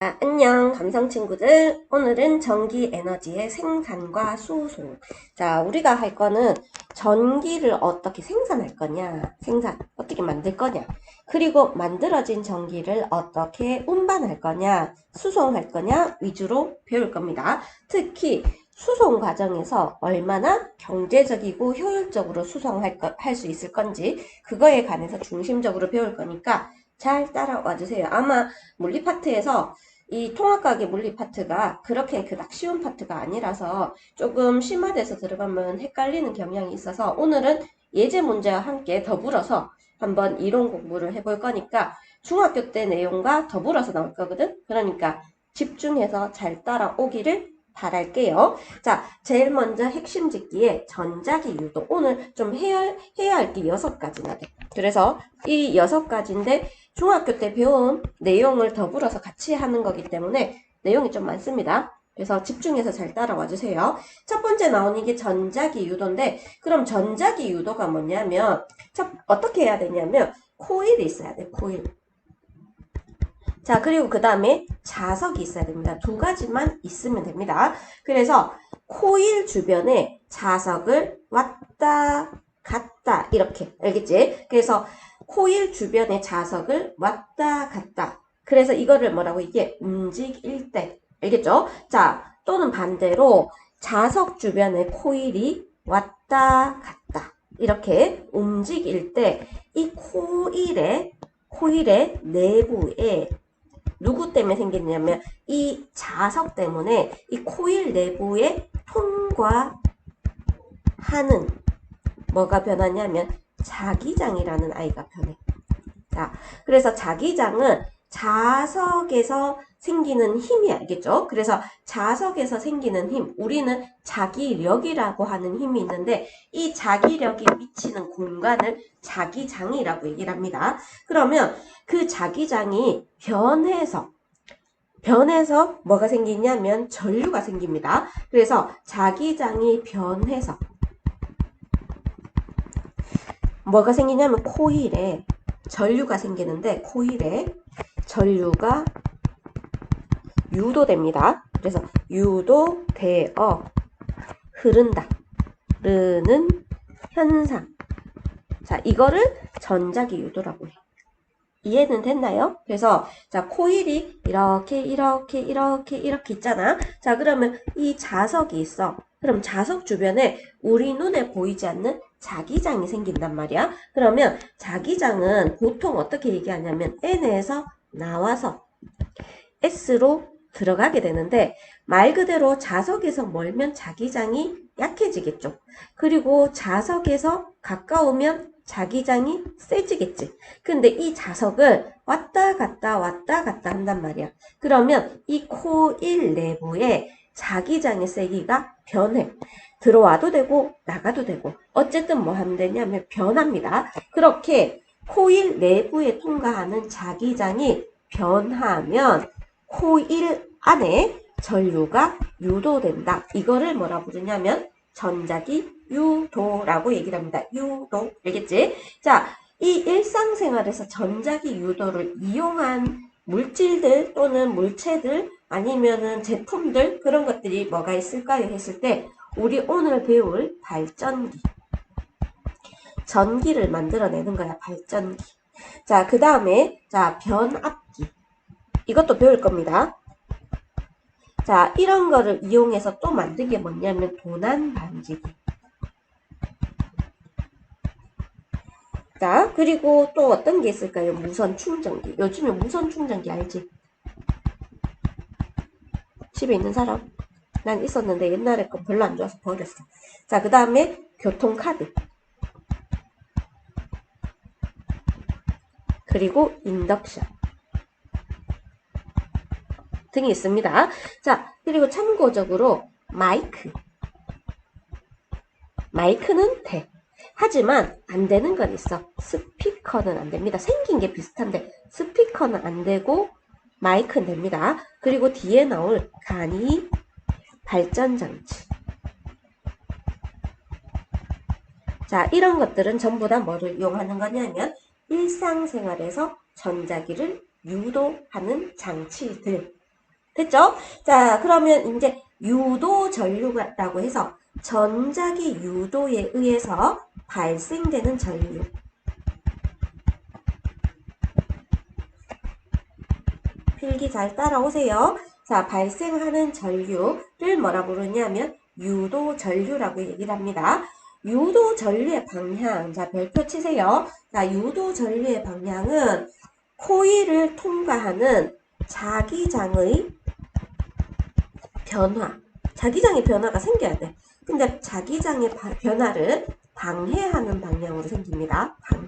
안녕 감상 친구들. 오늘은 전기 에너지의 생산과 수송. 자, 우리가 할 거는 전기를 어떻게 생산할 거냐, 어떻게 만들 거냐, 그리고 만들어진 전기를 어떻게 운반할 거냐, 수송할 거냐 위주로 배울 겁니다. 특히 수송 과정에서 얼마나 경제적이고 효율적으로 할 수 있을 건지, 그거에 관해서 중심적으로 배울 거니까 잘 따라와 주세요. 아마 물리 파트에서 이 통합과학의 물리 파트가 그렇게 그닥 쉬운 파트가 아니라서 조금 심화돼서 들어가면 헷갈리는 경향이 있어서 오늘은 예제 문제와 함께 더불어서 한번 이론 공부를 해볼 거니까 중학교 때 내용과 더불어서 나올 거거든. 그러니까 집중해서 잘 따라오기를 바랄게요. 자, 제일 먼저 핵심 짓기에 전자기 유도. 오늘 좀 해야 할 게 6가지나 돼. 그래서 이 6가지인데 중학교 때 배운 내용을 더불어서 같이 하는 거기 때문에 내용이 좀 많습니다. 그래서 집중해서 잘 따라와 주세요. 첫 번째 나오는 게 전자기 유도인데, 그럼 전자기 유도가 뭐냐면 어떻게 해야 되냐면 코일이 있어야 돼. 코일. 자, 그리고 그 다음에 자석이 있어야 됩니다. 2가지만 있으면 됩니다. 그래서 코일 주변에 자석을 왔다 갔다 이렇게, 알겠지? 그래서 코일 주변에 자석을 왔다 갔다. 그래서 이거를 뭐라고, 이게 움직일 때, 알겠죠? 자, 또는 반대로 자석 주변에 코일이 왔다 갔다 이렇게 움직일 때 이 코일의 내부에 누구 때문에 생기냐면 이 자석 때문에 이 코일 내부에 통과하는 뭐가 변하냐면 자기장이라는 아이가 변해. 자, 그래서 자기장은 자석에서 생기는 힘이, 알겠죠? 그래서 자석에서 생기는 힘, 우리는 자기력이라고 하는 힘이 있는데 이 자기력이 미치는 공간을 자기장이라고 얘기를 합니다. 그러면 그 자기장이 변해서 뭐가 생기냐면 전류가 생깁니다. 그래서 자기장이 변해서 뭐가 생기냐면 코일에 전류가 생기는데 코일에 전류가 유도됩니다. 그래서 유도되어 흐르는 현상. 자, 이거를 전자기 유도라고 해. 이해는 됐나요? 그래서 자, 코일이 이렇게 있잖아. 자, 그러면 이 자석이 있어. 그럼 자석 주변에 우리 눈에 보이지 않는 자기장이 생긴단 말이야. 그러면 자기장은 보통 어떻게 얘기하냐면 N에서 나와서 S로 들어가게 되는데, 말 그대로 자석에서 멀면 자기장이 약해지겠죠. 그리고 자석에서 가까우면 자기장이 세지겠지. 근데 이 자석을 왔다 갔다 한단 말이야. 그러면 이 코일 내부에 자기장의 세기가 변해. 들어와도 되고 나가도 되고, 어쨌든 뭐 하면 되냐면 변합니다. 그렇게 코일 내부에 통과하는 자기장이 변하면 코일 안에 전류가 유도된다. 이거를 뭐라 부르냐면 전자기 유도라고 얘기를 합니다. 유도. 알겠지? 자, 이 일상생활에서 전자기 유도를 이용한 물질들 또는 물체들 아니면은 제품들, 그런 것들이 뭐가 있을까요? 했을 때 우리 오늘 배울 발전기. 전기를 만들어내는 거야, 발전기. 자, 그 다음에 자, 변압기. 이것도 배울 겁니다. 자, 이런 거를 이용해서 또 만든 게 뭐냐면 도난 방지기. 자, 그리고 또 어떤 게 있을까요? 무선 충전기. 요즘에 무선 충전기 알지? 집에 있는 사람? 난 있었는데 옛날에 거 별로 안 좋아서 버렸어. 자, 그 다음에 교통카드. 그리고 인덕션 등이 있습니다. 자, 그리고 참고적으로 마이크는 돼. 하지만 안 되는 건 있어. 스피커는 안 됩니다. 생긴 게 비슷한데 스피커는 안 되고 마이크는 됩니다. 그리고 뒤에 나올 간이 발전장치. 자, 이런 것들은 전부 다 뭐를 이용하는 거냐면 일상생활에서 전자기를 유도하는 장치들. 됐죠? 자, 그러면 이제 유도 전류라고 해서 전자기 유도에 의해서 발생되는 전류. 필기 잘 따라오세요. 자, 발생하는 전류를 뭐라 부르냐면 유도 전류라고 얘기를 합니다. 유도 전류의 방향. 자, 별표 치세요. 자, 유도 전류의 방향은 코일을 통과하는 자기장의 변화. 자기장의 변화가 생겨야 돼. 근데 자기장의 변화를 방해하는 방향으로 생깁니다. 방해.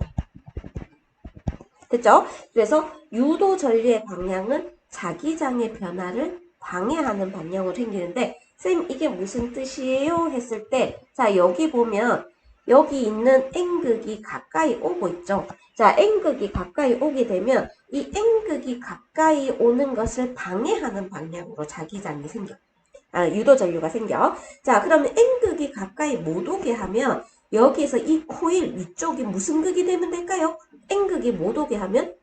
됐죠? 그래서 유도 전류의 방향은 자기장의 변화를 방해하는 방향으로 생기는데, 쌤 이게 무슨 뜻이에요? 했을 때, 자, 여기 보면 여기 있는 N극이 가까이 오고 있죠. 자, N극이 가까이 오게 되면 이 N극이 가까이 오는 것을 방해하는 방향으로 자기장이 생겨. 유도 전류가 생겨. 자, 그러면 N극이 가까이 못 오게 하면 여기에서 이 코일 위쪽이 무슨 극이 되면 될까요? N극이 못 오게 하면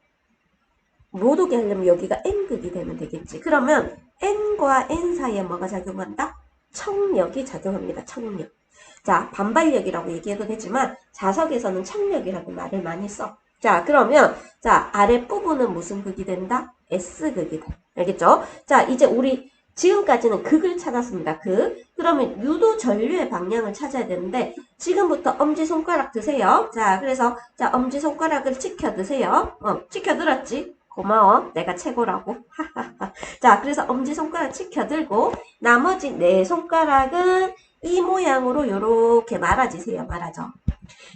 못 오게 하려면 여기가 N극이 되면 되겠지. 그러면 N과 N 사이에 뭐가 작용한다? 청력이 작용합니다. 청력. 자, 반발력이라고 얘기해도 되지만 자석에서는 청력이라고 말을 많이 써. 자, 그러면 자, 아랫부분은 무슨 극이 된다? S극이 돼. 알겠죠? 자, 이제 우리 지금까지는 극을 찾았습니다. 극. 그러면 유도 전류의 방향을 찾아야 되는데 지금부터 엄지손가락 드세요. 자, 그래서 자, 엄지손가락을 치켜 드세요. 치켜 들었지? 고마워. 내가 최고라고. 자, 그래서 엄지손가락 치켜 들고 나머지 네 손가락은 이 모양으로 요렇게 말아지세요. 말아져.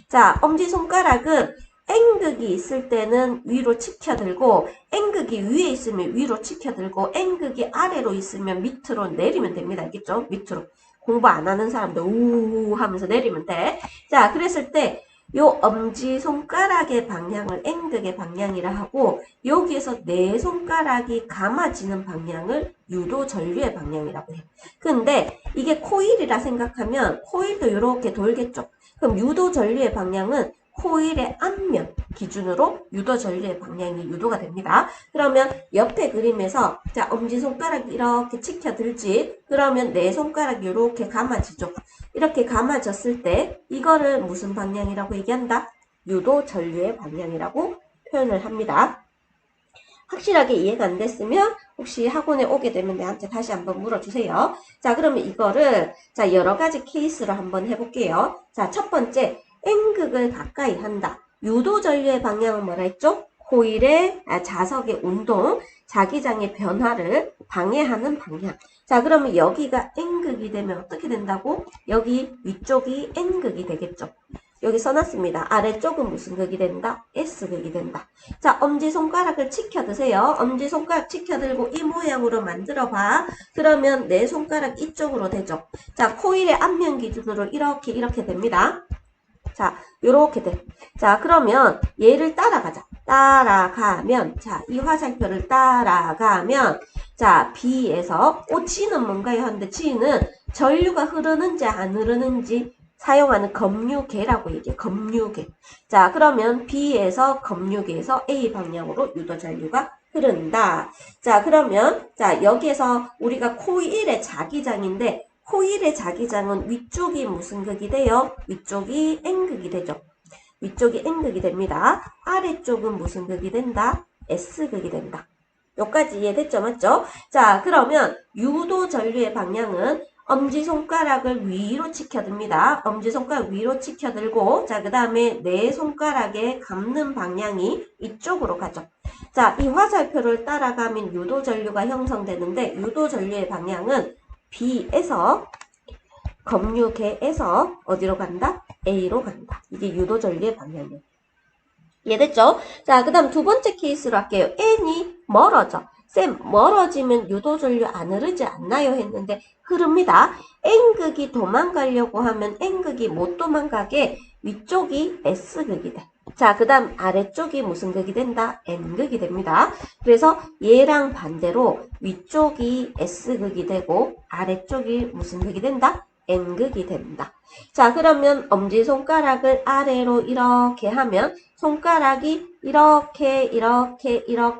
자, 엄지손가락은 N극이 있을 때는 위로 치켜들고 N극이 위에 있으면 위로 치켜들고 N극이 아래로 있으면 밑으로 내리면 됩니다. 알겠죠? 밑으로. 공부 안 하는 사람도 우 하면서 내리면 돼. 자, 그랬을 때 요 엄지손가락의 방향을 N극의 방향이라 하고 여기에서 네 손가락이 감아지는 방향을 유도 전류의 방향이라고 해. 근데 이게 코일이라 생각하면 코일도 이렇게 돌겠죠. 그럼 유도 전류의 방향은 코일의 앞면 기준으로 유도 전류의 방향이 유도가 됩니다. 그러면 옆에 그림에서 자, 엄지손가락 이렇게 치켜들지. 그러면 내 손가락 이렇게 감아지죠. 이렇게 감아졌을 때 이거를 무슨 방향이라고 얘기한다? 유도 전류의 방향이라고 표현을 합니다. 확실하게 이해가 안 됐으면 혹시 학원에 오게 되면 내한테 다시 한번 물어주세요. 자, 그러면 이거를 자, 여러 가지 케이스로 한번 해볼게요. 자, 첫 번째 N극을 가까이 한다. 유도 전류의 방향은 뭐라 했죠? 코일의 자석의 운동, 자기장의 변화를 방해하는 방향. 자, 그러면 여기가 N극이 되면 어떻게 된다고? 여기 위쪽이 N극이 되겠죠. 여기 써놨습니다. 아래쪽은 무슨 극이 된다? S극이 된다. 자, 엄지손가락을 치켜드세요. 엄지손가락 치켜들고 이 모양으로 만들어봐. 그러면 내 손가락 이쪽으로 되죠. 자, 코일의 앞면 기준으로 이렇게 됩니다. 자, 요렇게 돼. 자, 그러면 얘를 따라가자. 따라가면, 자, 이 화살표를 따라가면, 자, B에서, G는 뭔가요? 하는데, G는 전류가 흐르는지 안 흐르는지 사용하는 검유계라고 얘기해. 검유계. 자, 그러면 B에서 검유계에서 A 방향으로 유도 전류가 흐른다. 자, 그러면, 자, 여기에서 우리가 코일의 자기장인데, 코일의 자기장은 위쪽이 무슨 극이 돼요? 위쪽이 N극이 되죠. 위쪽이 N극이 됩니다. 아래쪽은 무슨 극이 된다? S극이 된다. 여기까지 이해됐죠? 맞죠? 자, 그러면 유도 전류의 방향은 엄지손가락을 위로 치켜듭니다. 엄지손가락 위로 치켜들고 자, 그 다음에 내 손가락에 감는 방향이 이쪽으로 가죠. 자, 이 화살표를 따라가면 유도 전류가 형성되는데 유도 전류의 방향은 B에서 검유계에서 어디로 간다? A로 간다. 이게 유도 전류의 방향이에요. 이해됐죠? 자, 그 다음 두 번째 케이스로 할게요. N이 멀어져. 쌤, 멀어지면 유도 전류 안 흐르지 않나요? 했는데 흐릅니다. N극이 도망가려고 하면 N극이 못 도망가게 위쪽이 S극이 돼. 자, 그 다음 아래쪽이 무슨 극이 된다? N극이 됩니다. 그래서 얘랑 반대로 위쪽이 S극이 되고 아래쪽이 무슨 극이 된다? N극이 된다. 자, 그러면 엄지손가락을 아래로 이렇게 하면 손가락이 이렇게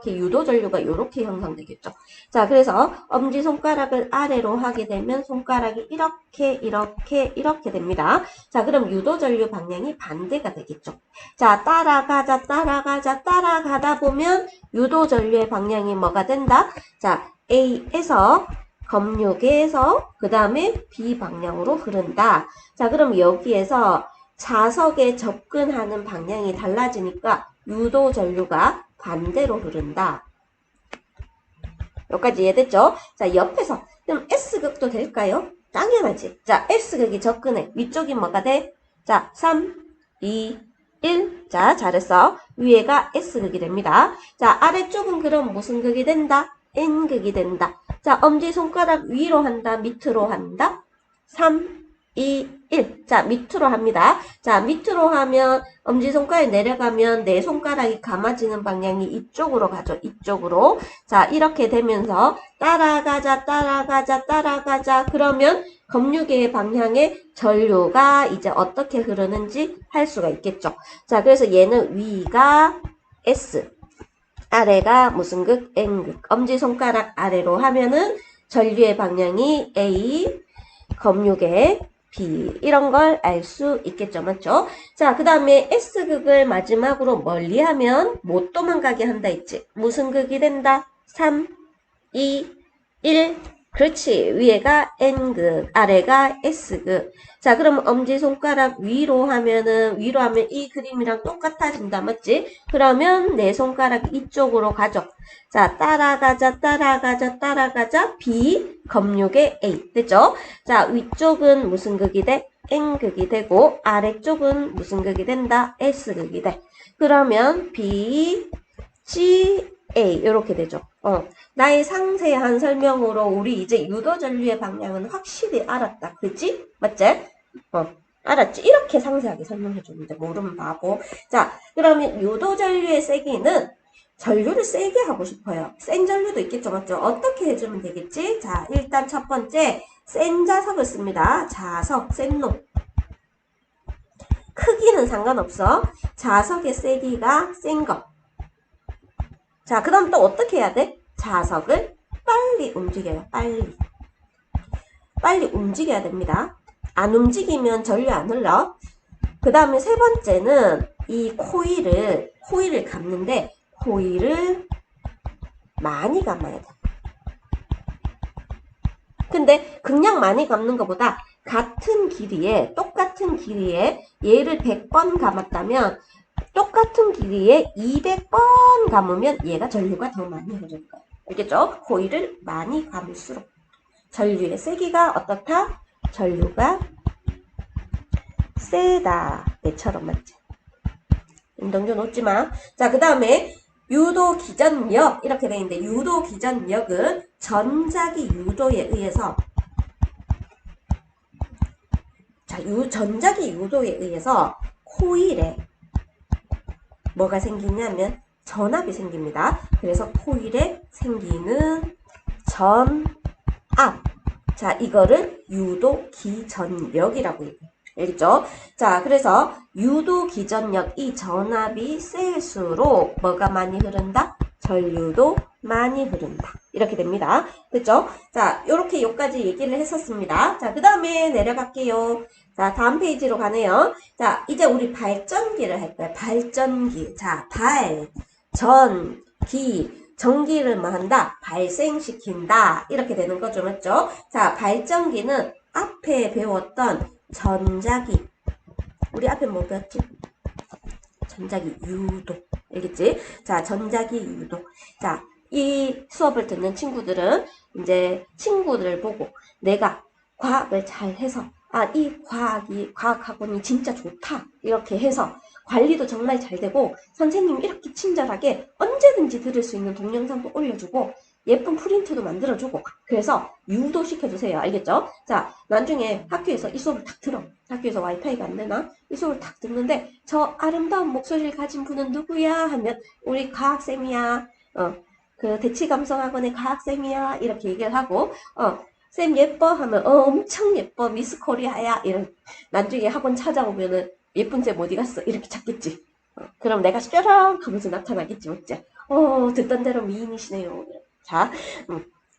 유도전류가 이렇게 형성되겠죠. 자, 그래서 엄지손가락을 아래로 하게 되면 손가락이 이렇게 됩니다. 자, 그럼 유도전류 방향이 반대가 되겠죠. 자, 따라가다 보면 유도전류의 방향이 뭐가 된다? 자, A에서 검육에서 그 다음에 B 방향으로 흐른다. 자, 그럼 여기에서 자석에 접근하는 방향이 달라지니까 유도 전류가 반대로 흐른다. 여기까지 이해됐죠? 자, 옆에서 그럼 S극도 될까요? 당연하지. 자, S극이 접근해. 위쪽이 뭐가 돼? 자, 3, 2, 1. 자, 잘했어. 위에가 S극이 됩니다. 자, 아래쪽은 그럼 무슨 극이 된다? N극이 된다. 자, 엄지손가락 위로 한다? 밑으로 한다? 3, 2, 1. 자, 밑으로 합니다. 자, 밑으로 하면 엄지손가락이 내려가면 내 손가락이 감아지는 방향이 이쪽으로 가죠. 이쪽으로. 자, 이렇게 되면서 따라가자. 그러면 검유계의 방향에 전류가 이제 어떻게 흐르는지 할 수가 있겠죠. 자, 그래서 얘는 위가 S, 아래가 무슨 극? N극. 엄지손가락 아래로 하면은 전류의 방향이 A, 검유계 B 이런 걸 알 수 있겠죠. 맞죠? 자, 그 다음에 S극을 마지막으로 멀리하면 못 도망가게 한다 했지. 무슨 극이 된다? 3, 2, 1. 그렇지. 위에가 N극, 아래가 S극. 자, 그럼 엄지손가락 위로 하면 이 그림이랑 똑같아진다. 맞지? 그러면 내 손가락 이쪽으로 가죠. 자, 따라가자. B, 검육의 A. 됐죠? 자, 위쪽은 무슨 극이 돼? N극이 되고, 아래쪽은 무슨 극이 된다? S극이 돼. 그러면 B, G, A. 이렇게 되죠. 나의 상세한 설명으로 우리 이제 유도전류의 방향은 확실히 알았다. 그치? 맞지? 알았지? 이렇게 상세하게 설명해주는데 모르면 바보. 자, 그러면 유도전류의 세기는 전류를 세게 하고 싶어요. 센 전류도 있겠죠. 맞죠? 어떻게 해주면 되겠지? 자, 일단 첫 번째 센 자석을 씁니다. 자석, 센 놈. 크기는 상관없어. 자석의 세기가 센 거. 자, 그 다음 또 어떻게 해야 돼? 자석을 빨리 움직여요. 빨리 움직여야 됩니다. 안 움직이면 전류 안 흘러. 그 다음에 세 번째는 이 코일을 감는데 코일을 많이 감아야 돼. 근데 그냥 많이 감는 것보다 똑같은 길이에 얘를 100번 감았다면 똑같은 길이에 200번 감으면 얘가 전류가 더 많이 흐를 거예요. 알겠죠? 코일을 많이 감을수록 전류의 세기가 어떻다? 전류가 세다. 얘처럼 맞지? 운동전 놓지 마. 자, 그 다음에 유도 기전력 이렇게 되어 있는데 유도 기전력은 전자기 유도에 의해서 전자기 유도에 의해서 코일에 뭐가 생기냐면 전압이 생깁니다. 그래서 코일에 생기는 전압. 자, 이거를 유도 기전력이라고 해요. 알겠죠? 자, 그래서 유도 기전력 이 전압이 셀수록 뭐가 많이 흐른다? 전류도 많이 흐른다. 이렇게 됩니다. 됐죠? 자, 요렇게 여기까지 얘기를 했었습니다. 자, 그 다음에 내려갈게요. 자, 다음 페이지로 가네요. 자, 이제 우리 발전기를 할 거예요. 발전기. 자, 전기를 뭐 한다? 발생시킨다. 이렇게 되는 거죠. 맞죠? 자, 발전기는 앞에 배웠던 전자기. 우리 앞에 뭐 배웠지? 전자기 유도. 알겠지? 자, 전자기 유도. 자, 이 수업을 듣는 친구들은 이제 친구들을 보고 내가 과학을 잘 해서 이 과학학원이 진짜 좋다. 이렇게 해서 관리도 정말 잘 되고 선생님이 이렇게 친절하게 언제든지 들을 수 있는 동영상도 올려주고 예쁜 프린트도 만들어주고 그래서 유도시켜주세요. 알겠죠? 자, 나중에 학교에서 이 수업을 딱 들어. 학교에서 와이파이가 안 되나? 이 수업을 딱 듣는데 저 아름다운 목소리를 가진 분은 누구야? 하면 우리 과학쌤이야. 그 대치감성학원의 과학쌤이야. 이렇게 얘기를 하고 쌤 예뻐? 하면 엄청 예뻐. 미스 코리아야. 이런 나중에 학원 찾아오면은 예쁜 쌤 어디 갔어? 이렇게 찾겠지. 그럼 내가 뾰랑 하면서 나타나겠지, 맞지? 듣던 대로 미인이시네요. 자,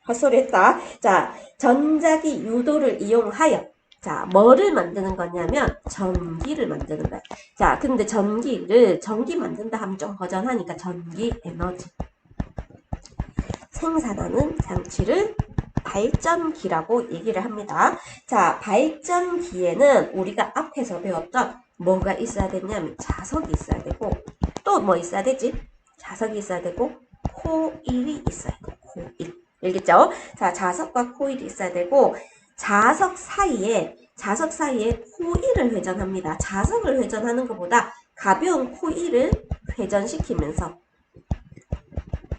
헛소리 했다. 자, 전자기 유도를 이용하여. 자, 뭐를 만드는 거냐면, 전기를 만드는 거야. 자, 근데 전기 만든다 하면 좀 허전하니까 전기 에너지. 생산하는 장치를 발전기라고 얘기를 합니다. 자, 발전기에는 우리가 앞에서 배웠던 뭐가 있어야 되냐면 자석이 있어야 되고 또 뭐 있어야 되지? 자석이 있어야 되고 코일이 있어야 돼. 코일. 알겠죠? 자, 자석과 코일이 있어야 되고 자석 사이에 코일을 회전합니다. 자석을 회전하는 것보다 가벼운 코일을 회전시키면서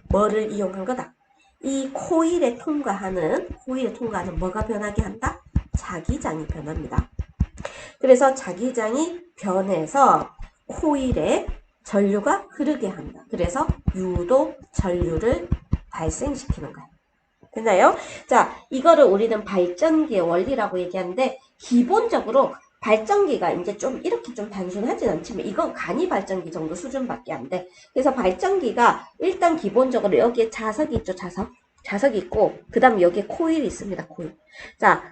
뭐를 이용한 거다? 이 코일에 통과하는 뭐가 변하게 한다? 자기장이 변합니다. 그래서 자기장이 변해서 코일에 전류가 흐르게 한다. 그래서 유도 전류를 발생시키는 거야. 됐나요? 자, 이거를 우리는 발전기의 원리라고 얘기하는데 기본적으로 발전기가 이제 좀 이렇게 좀 단순하진 않지만 이건 간이 발전기 정도 수준밖에 안 돼. 그래서 발전기가 일단 기본적으로 여기에 자석이 있죠, 자석이 있고 그 다음에 여기에 코일이 있습니다, 코일. 자,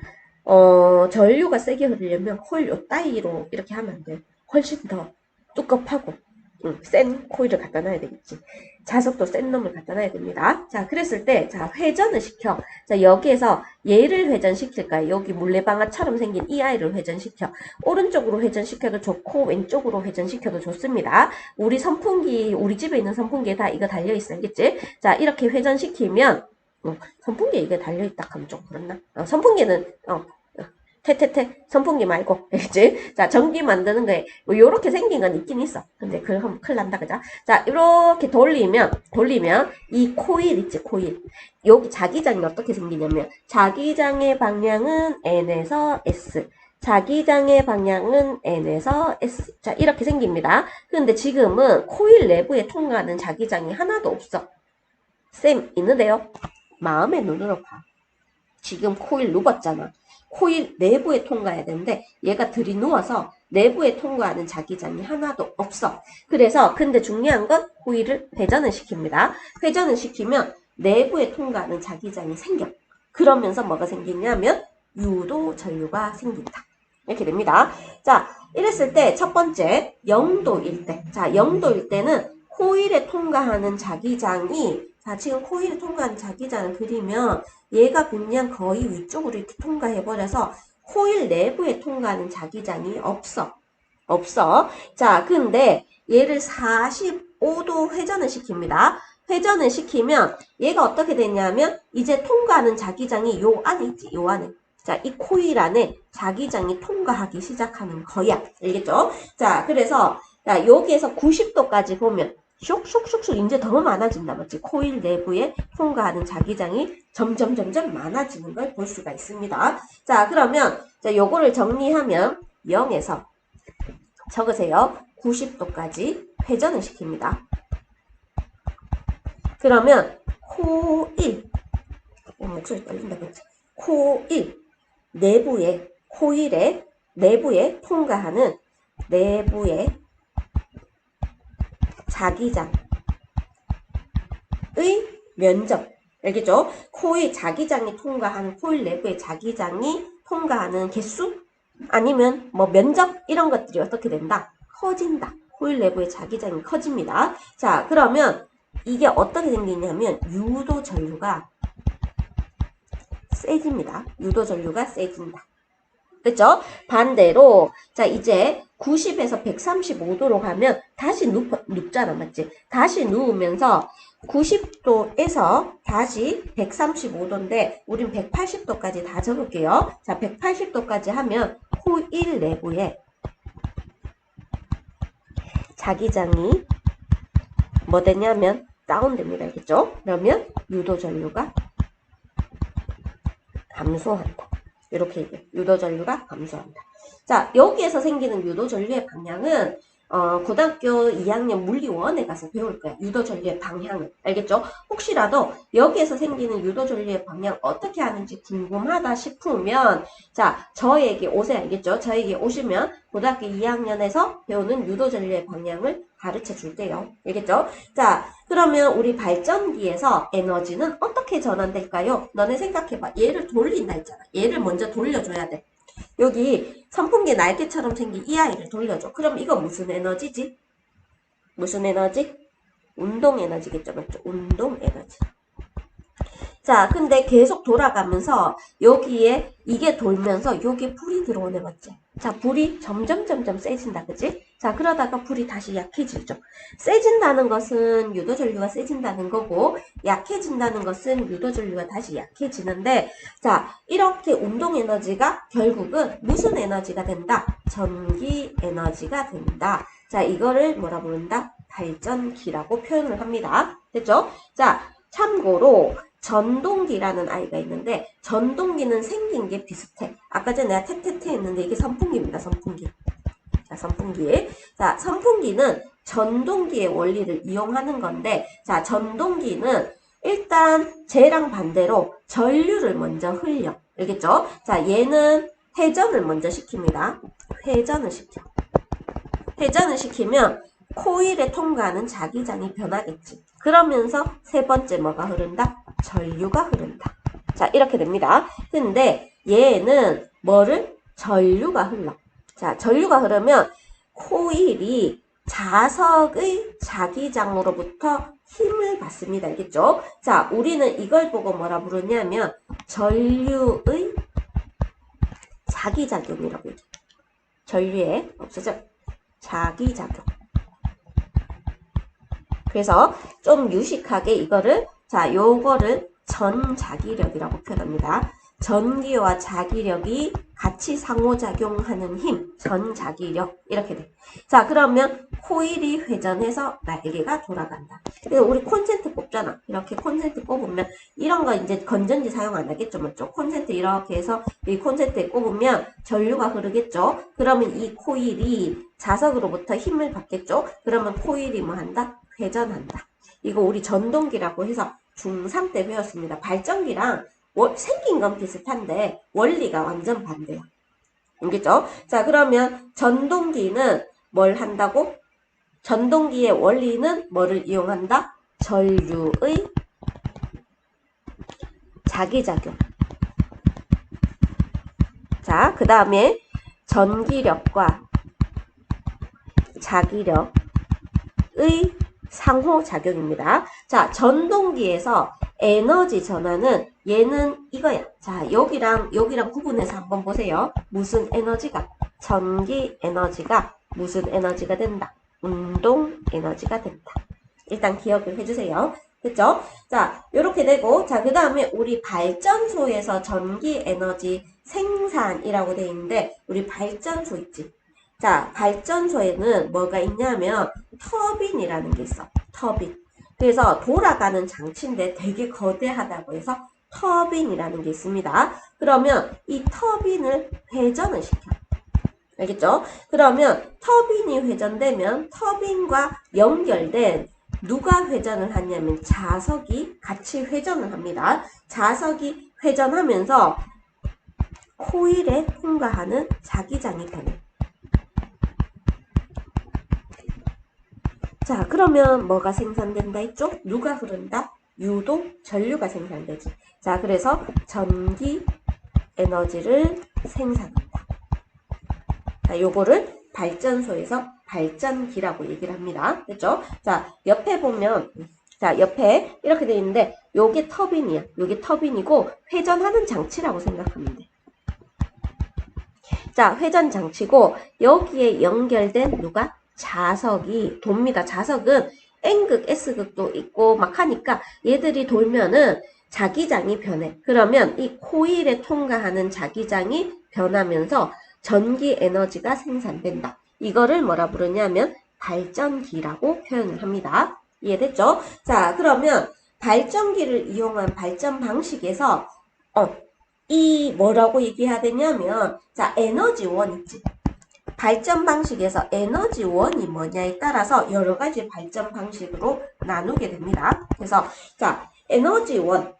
전류가 세게 흐르려면 코일 요 따위로 이렇게 하면 안 돼요. 훨씬 더 두껍하고 센 코일을 갖다 놔야 되겠지. 자석도 센 놈을 갖다 놔야 됩니다. 자, 그랬을 때, 자, 회전을 시켜. 자, 여기에서 얘를 회전시킬까요? 여기 물레방아처럼 생긴 이 아이를 회전시켜. 오른쪽으로 회전시켜도 좋고, 왼쪽으로 회전시켜도 좋습니다. 우리 집에 있는 선풍기에 다 이거 달려있어. 알겠지? 자, 이렇게 회전시키면, 선풍기에 이게 달려있다 하면 좀 그렇나? 선풍기는, 테테테 선풍기 말고 알겠지? 자, 전기 만드는 거에 뭐 요렇게 생긴 건 있긴 있어. 근데 그걸 하면 큰일 난다, 그죠? 자, 이렇게 돌리면 이 코일 있지, 코일. 여기 자기장이 어떻게 생기냐면 자기장의 방향은 N에서 S, 자기장의 방향은 N에서 S. 자, 이렇게 생깁니다. 근데 지금은 코일 내부에 통과하는 자기장이 하나도 없어. 쌤, 있는데요? 마음의 눈으로 봐. 지금 코일 누웠잖아. 코일 내부에 통과해야 되는데 얘가 들이누워서 내부에 통과하는 자기장이 하나도 없어. 그래서 근데 중요한 건 코일을 회전을 시킵니다. 회전을 시키면 내부에 통과하는 자기장이 생겨. 그러면서 뭐가 생기냐면 유도 전류가 생긴다. 이렇게 됩니다. 자, 이랬을 때 첫 번째 0도일 때. 자, 0도일 때는 코일에 통과하는 자기장이 지금 코일에 통과하는 자기장을 그리면 얘가 그냥 거의 위쪽으로 이렇게 통과해버려서 코일 내부에 통과하는 자기장이 없어. 자, 근데 얘를 45도 회전을 시킵니다. 회전을 시키면 얘가 어떻게 되냐면 이제 통과하는 자기장이 요 안에 있지, 요 안에. 자, 이 코일 안에 자기장이 통과하기 시작하는 거야. 알겠죠? 자, 그래서 여기에서 90도까지 보면 슉슉슉슉 이제 더 많아진다, 맞지? 코일 내부에 통과하는 자기장이 점점 많아지는 걸 볼 수가 있습니다. 자, 그러면 요거를 정리하면 0에서 적으세요. 90도까지 회전을 시킵니다. 그러면 코일, 목소리 떨린다, 그렇지? 코일 코일의 내부에 통과하는 내부의 자기장의 면적. 알겠죠? 코일 자기장이 통과하는 코일 내부의 자기장이 통과하는 개수? 아니면 뭐 면적? 이런 것들이 어떻게 된다? 커진다. 코일 내부의 자기장이 커집니다. 자, 그러면 이게 어떻게 생기냐면 유도 전류가 세집니다. 유도 전류가 세진다. 그렇죠? 반대로 자, 이제 90에서 135도로 가면 다시 눕잖아, 맞지? 다시 누우면서 90도에서 다시 135도인데 우린 180도까지 다 적을게요. 자, 180도까지 하면 코일 내부에 자기장이 뭐 되냐면 다운됩니다. 알겠죠? 그러면 유도 전류가 감소한다. 이렇게 얘기해요. 유도 전류가 감소한다. 자, 여기에서 생기는 유도 전류의 방향은 고등학교 2학년 물리원에 가서 배울 거야. 유도전류의 방향을. 알겠죠? 혹시라도 여기에서 생기는 유도전류의 방향 어떻게 하는지 궁금하다 싶으면 자, 저에게 오세요. 알겠죠? 저에게 오시면 고등학교 2학년에서 배우는 유도전류의 방향을 가르쳐 줄게요. 알겠죠? 자, 그러면 우리 발전기에서 에너지는 어떻게 전환될까요? 너네 생각해봐. 얘를 돌린다 했잖아. 얘를 먼저 돌려줘야 돼. 여기 선풍기 날개처럼 생긴 이 아이를 돌려줘. 그럼 이거 무슨 에너지지? 무슨 에너지? 운동 에너지겠죠, 맞죠? 운동 에너지. 자, 근데 계속 돌아가면서 여기에 이게 돌면서 여기에 불이 들어오네, 맞지? 자, 불이 점점 세진다, 그치? 자, 그러다가 불이 다시 약해지죠. 세진다는 것은 유도전류가 세진다는 거고, 약해진다는 것은 유도전류가 다시 약해지는데, 자, 이렇게 운동 에너지가 결국은 무슨 에너지가 된다? 전기 에너지가 된다. 자, 이거를 뭐라 부른다? 발전기라고 표현을 합니다. 됐죠? 자, 참고로, 전동기라는 아이가 있는데 전동기는 생긴 게 비슷해. 아까 전에 내가 테테테 했는데 이게 선풍기입니다. 선풍기. 자, 선풍기. 자, 선풍기는 전동기의 원리를 이용하는 건데 자, 전동기는 일단 쟤랑 반대로 전류를 먼저 흘려. 알겠죠? 자, 얘는 회전을 먼저 시킵니다. 회전을 시켜. 회전을 시키면 코일에 통과하는 자기장이 변하겠지. 그러면서 세 번째 뭐가 흐른다? 전류가 흐른다. 자, 이렇게 됩니다. 근데 얘는 뭐를? 전류가 흘러. 자, 전류가 흐르면 코일이 자석의 자기장으로부터 힘을 받습니다. 알겠죠? 자, 우리는 이걸 보고 뭐라 부르냐면 전류의 자기작용이라고 얘기해요. 전류의 없어져. 자기작용. 그래서 좀 유식하게 이거를 자, 요거를 전자기력이라고 표현합니다. 전기와 자기력이 같이 상호작용하는 힘, 전자기력 이렇게 돼. 자, 그러면 코일이 회전해서 날개가 돌아간다. 우리 콘센트 꼽잖아. 이렇게 콘센트 꼽으면 이런 거 이제 건전지 사용 안 하겠죠, 맞죠? 콘센트 이렇게 해서 이 콘센트에 꼽으면 전류가 흐르겠죠. 그러면 이 코일이 자석으로부터 힘을 받겠죠. 그러면 코일이 뭐 한다? 회전한다. 이거 우리 전동기라고 해서 중3 때 배웠습니다. 발전기랑 생긴 건 비슷한데 원리가 완전 반대야. 알겠죠? 자, 그러면 전동기는 뭘 한다고? 전동기의 원리는 뭐를 이용한다? 전류의 자기작용. 자, 그 다음에 전기력과 자기력의 상호작용입니다. 자, 전동기에서 에너지 전환은 얘는 이거야. 자, 여기랑 구분해서 한번 보세요. 무슨 에너지가? 전기 에너지가 무슨 에너지가 된다? 운동 에너지가 된다. 일단 기억을 해주세요. 됐죠? 자, 요렇게 되고, 자, 그 다음에 우리 발전소에서 전기 에너지 생산이라고 돼 있는데, 우리 발전소 있지? 자, 발전소에는 뭐가 있냐면, 터빈이라는 게 있어. 터빈. 그래서 돌아가는 장치인데 되게 거대하다고 해서 터빈이라는 게 있습니다. 그러면 이 터빈을 회전을 시켜. 알겠죠? 그러면 터빈이 회전되면 터빈과 연결된 누가 회전을 하냐면 자석이 같이 회전을 합니다. 자석이 회전하면서 코일에 통과하는 자기장이 변해. 자, 그러면 뭐가 생산된다 했죠? 누가 흐른다? 유도 전류가 생산되지. 자, 그래서 전기 에너지를 생산한다. 자, 요거를 발전소에서 발전기라고 얘기를 합니다. 됐죠? 자, 옆에 보면, 자, 옆에 이렇게 되어 있는데, 요게 터빈이야. 요게 터빈이고, 회전하는 장치라고 생각하면 돼. 자, 회전 장치고, 여기에 연결된 누가? 자석이 돕니다. 자석은 N극, S극도 있고 막 하니까 얘들이 돌면은 자기장이 변해. 그러면 이 코일에 통과하는 자기장이 변하면서 전기 에너지가 생산된다. 이거를 뭐라 부르냐면 발전기라고 표현을 합니다. 이해됐죠? 자, 그러면 발전기를 이용한 발전 방식에서 이 뭐라고 얘기해야 되냐면 자, 에너지원 있지. 발전 방식에서 에너지원이 뭐냐에 따라서 여러 가지 발전 방식으로 나누게 됩니다. 그래서 자, 에너지원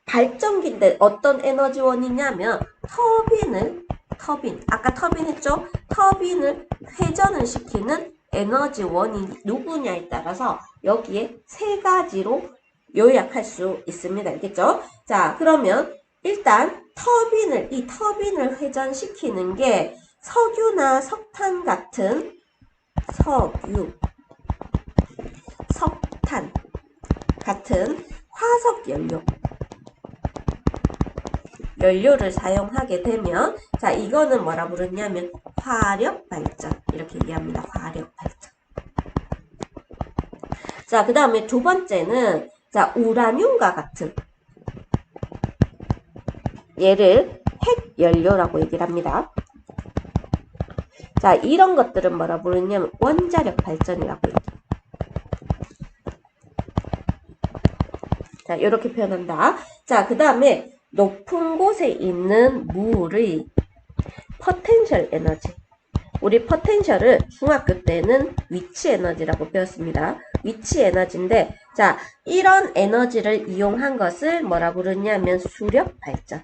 발전기인데 어떤 에너지원이냐면 아까 터빈 했죠? 터빈을 회전을 시키는 에너지원이 누구냐에 따라서 여기에 세 가지로 요약할 수 있습니다. 알겠죠? 자, 그러면 일단 이 터빈을 회전시키는 게 석유나 석탄 같은 석탄 같은 화석 연료를 사용하게 되면 자, 이거는 뭐라 부르냐면 화력 발전 이렇게 얘기합니다. 화력 발전. 자, 그 다음에 두 번째는 자, 우라늄과 같은 얘를 핵 연료라고 얘기를 합니다. 자, 이런 것들은 뭐라 부르냐면 원자력 발전이라고 얘기해요. 자, 이렇게 표현한다. 자, 그 다음에 높은 곳에 있는 물의 포텐셜 에너지. 우리 포텐셜을 중학교 때는 위치 에너지라고 배웠습니다. 위치 에너지인데, 자, 이런 에너지를 이용한 것을 뭐라 부르냐면 수력 발전.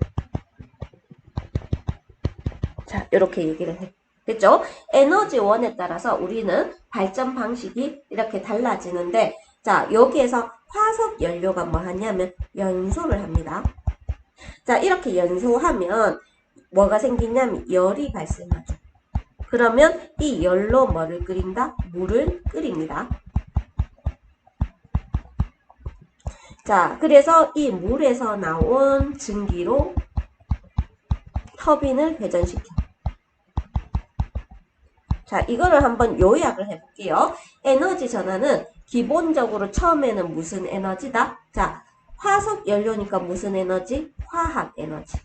자, 이렇게 얘기를 해. 됐죠? 에너지원에 따라서 우리는 발전 방식이 이렇게 달라지는데, 자, 여기에서 화석 연료가 뭐 하냐면 연소를 합니다. 자, 이렇게 연소하면 뭐가 생기냐면 열이 발생하죠. 그러면 이 열로 뭐를 끓인다? 물을 끓입니다. 자, 그래서 이 물에서 나온 증기로 터빈을 회전시켜. 자, 이거를 한번 요약을 해볼게요. 에너지 전환은 기본적으로 처음에는 무슨 에너지다? 자, 화석 연료니까 무슨 에너지? 화학 에너지.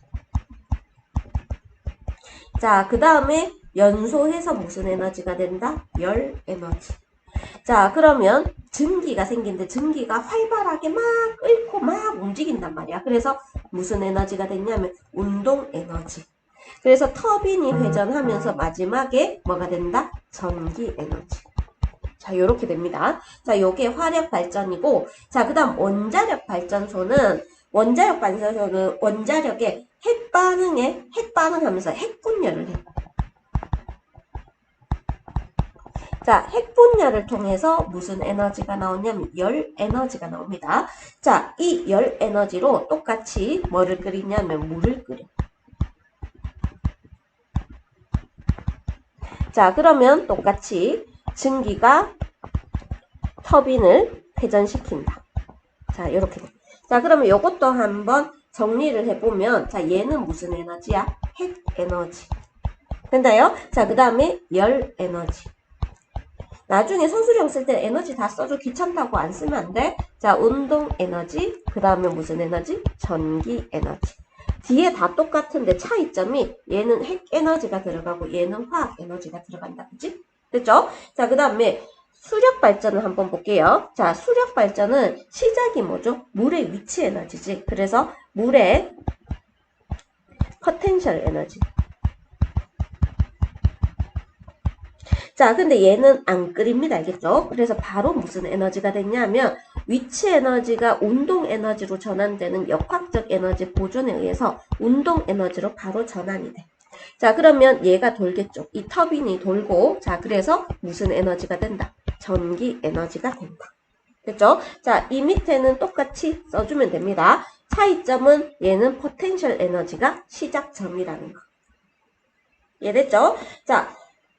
자, 그 다음에 연소해서 무슨 에너지가 된다? 열 에너지. 자, 그러면 증기가 생긴데 증기가 활발하게 막 끓고 막 움직인단 말이야. 그래서 무슨 에너지가 됐냐면 운동 에너지. 그래서 터빈이 회전하면서 마지막에 뭐가 된다? 전기 에너지. 자, 요렇게 됩니다. 자, 요게 화력 발전이고, 자, 그 다음 원자력 발전소는 원자력의 핵반응하면서 핵분열을 해. 자, 핵분열을 통해서 무슨 에너지가 나오냐면 열 에너지가 나옵니다. 자, 이 열 에너지로 똑같이 뭐를 끓이냐면 물을 끓여. 자, 그러면 똑같이 증기가 터빈을 회전시킨다. 자, 이렇게. 자, 그러면 이것도 한번 정리를 해보면, 자, 얘는 무슨 에너지야? 핵 에너지. 된다요? 자, 그 다음에 열 에너지. 나중에 선수령 쓸 때 에너지 다 써줘. 귀찮다고 안 쓰면 안 돼. 자, 운동 에너지. 그 다음에 무슨 에너지? 전기 에너지. 뒤에 다 똑같은데 차이점이 얘는 핵 에너지가 들어가고 얘는 화학 에너지가 들어간다. 그치? 됐죠? 자, 그 다음에 수력 발전을 한번 볼게요. 자, 수력 발전은 시작이 뭐죠? 물의 위치 에너지지. 그래서 물의 포텐셜 에너지. 자, 근데 얘는 안 끓입니다. 알겠죠? 그래서 바로 무슨 에너지가 됐냐면 위치 에너지가 운동 에너지로 전환되는 역학적 에너지 보존에 의해서 운동 에너지로 바로 전환이 돼. 자, 그러면 얘가 돌겠죠. 이 터빈이 돌고, 자, 그래서 무슨 에너지가 된다? 전기 에너지가 된다. 됐죠? 자, 이 밑에는 똑같이 써주면 됩니다. 차이점은 얘는 포텐셜 에너지가 시작점이라는 거. 이해됐죠? 자,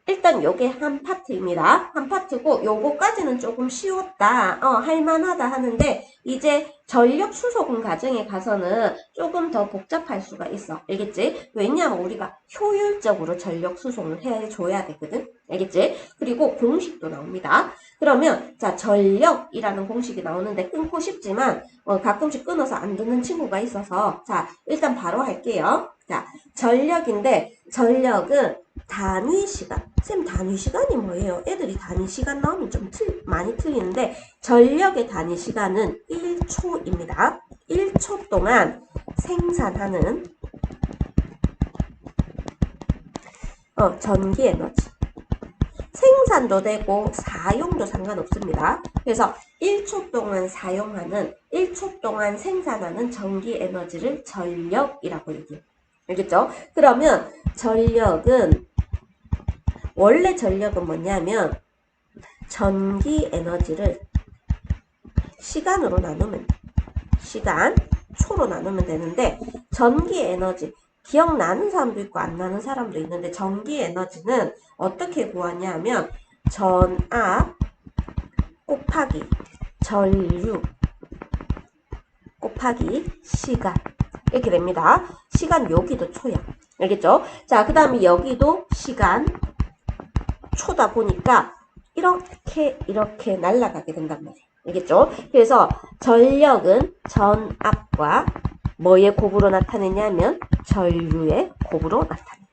일단 요게 한 파트입니다. 한 파트고 요거까지는 조금 쉬웠다. 할만하다 하는데 이제 전력 수소군 과정에 가서는 조금 더 복잡할 수가 있어. 알겠지? 왜냐하면 우리가 효율적으로 전력 수송을 해줘야 되거든. 알겠지? 그리고 공식도 나옵니다. 그러면 자, 전력이라는 공식이 나오는데 끊고 싶지만 가끔씩 끊어서 안 듣는 친구가 있어서 자, 일단 바로 할게요. 자, 전력인데 전력은 단위 시간. 쌤, 단위 시간이 뭐예요? 애들이 단위 시간 나오면 좀 많이 틀리는데 전력의 단위 시간은 1초입니다. 1초 동안 생산하는 전기 에너지. 생산도 되고 사용도 상관없습니다. 그래서 1초 동안 사용하는 1초 동안 생산하는 전기 에너지를 전력이라고 얘기해요. 알겠죠? 그러면 원래 전력은 뭐냐면 전기 에너지를 시간으로 나누면 시간 초로 나누면 되는데 전기 에너지 기억나는 사람도 있고 안 나는 사람도 있는데 전기 에너지는 어떻게 구하냐면 전압 곱하기 전류 곱하기 시간 이렇게 됩니다. 시간 여기도 초야. 알겠죠? 자, 그 다음에 여기도 시간 초다 보니까 이렇게 날아가게 된단 말이에요. 알겠죠? 그래서 전력은 전압과 뭐의 곱으로 나타내냐면 전류의 곱으로 나타낸다.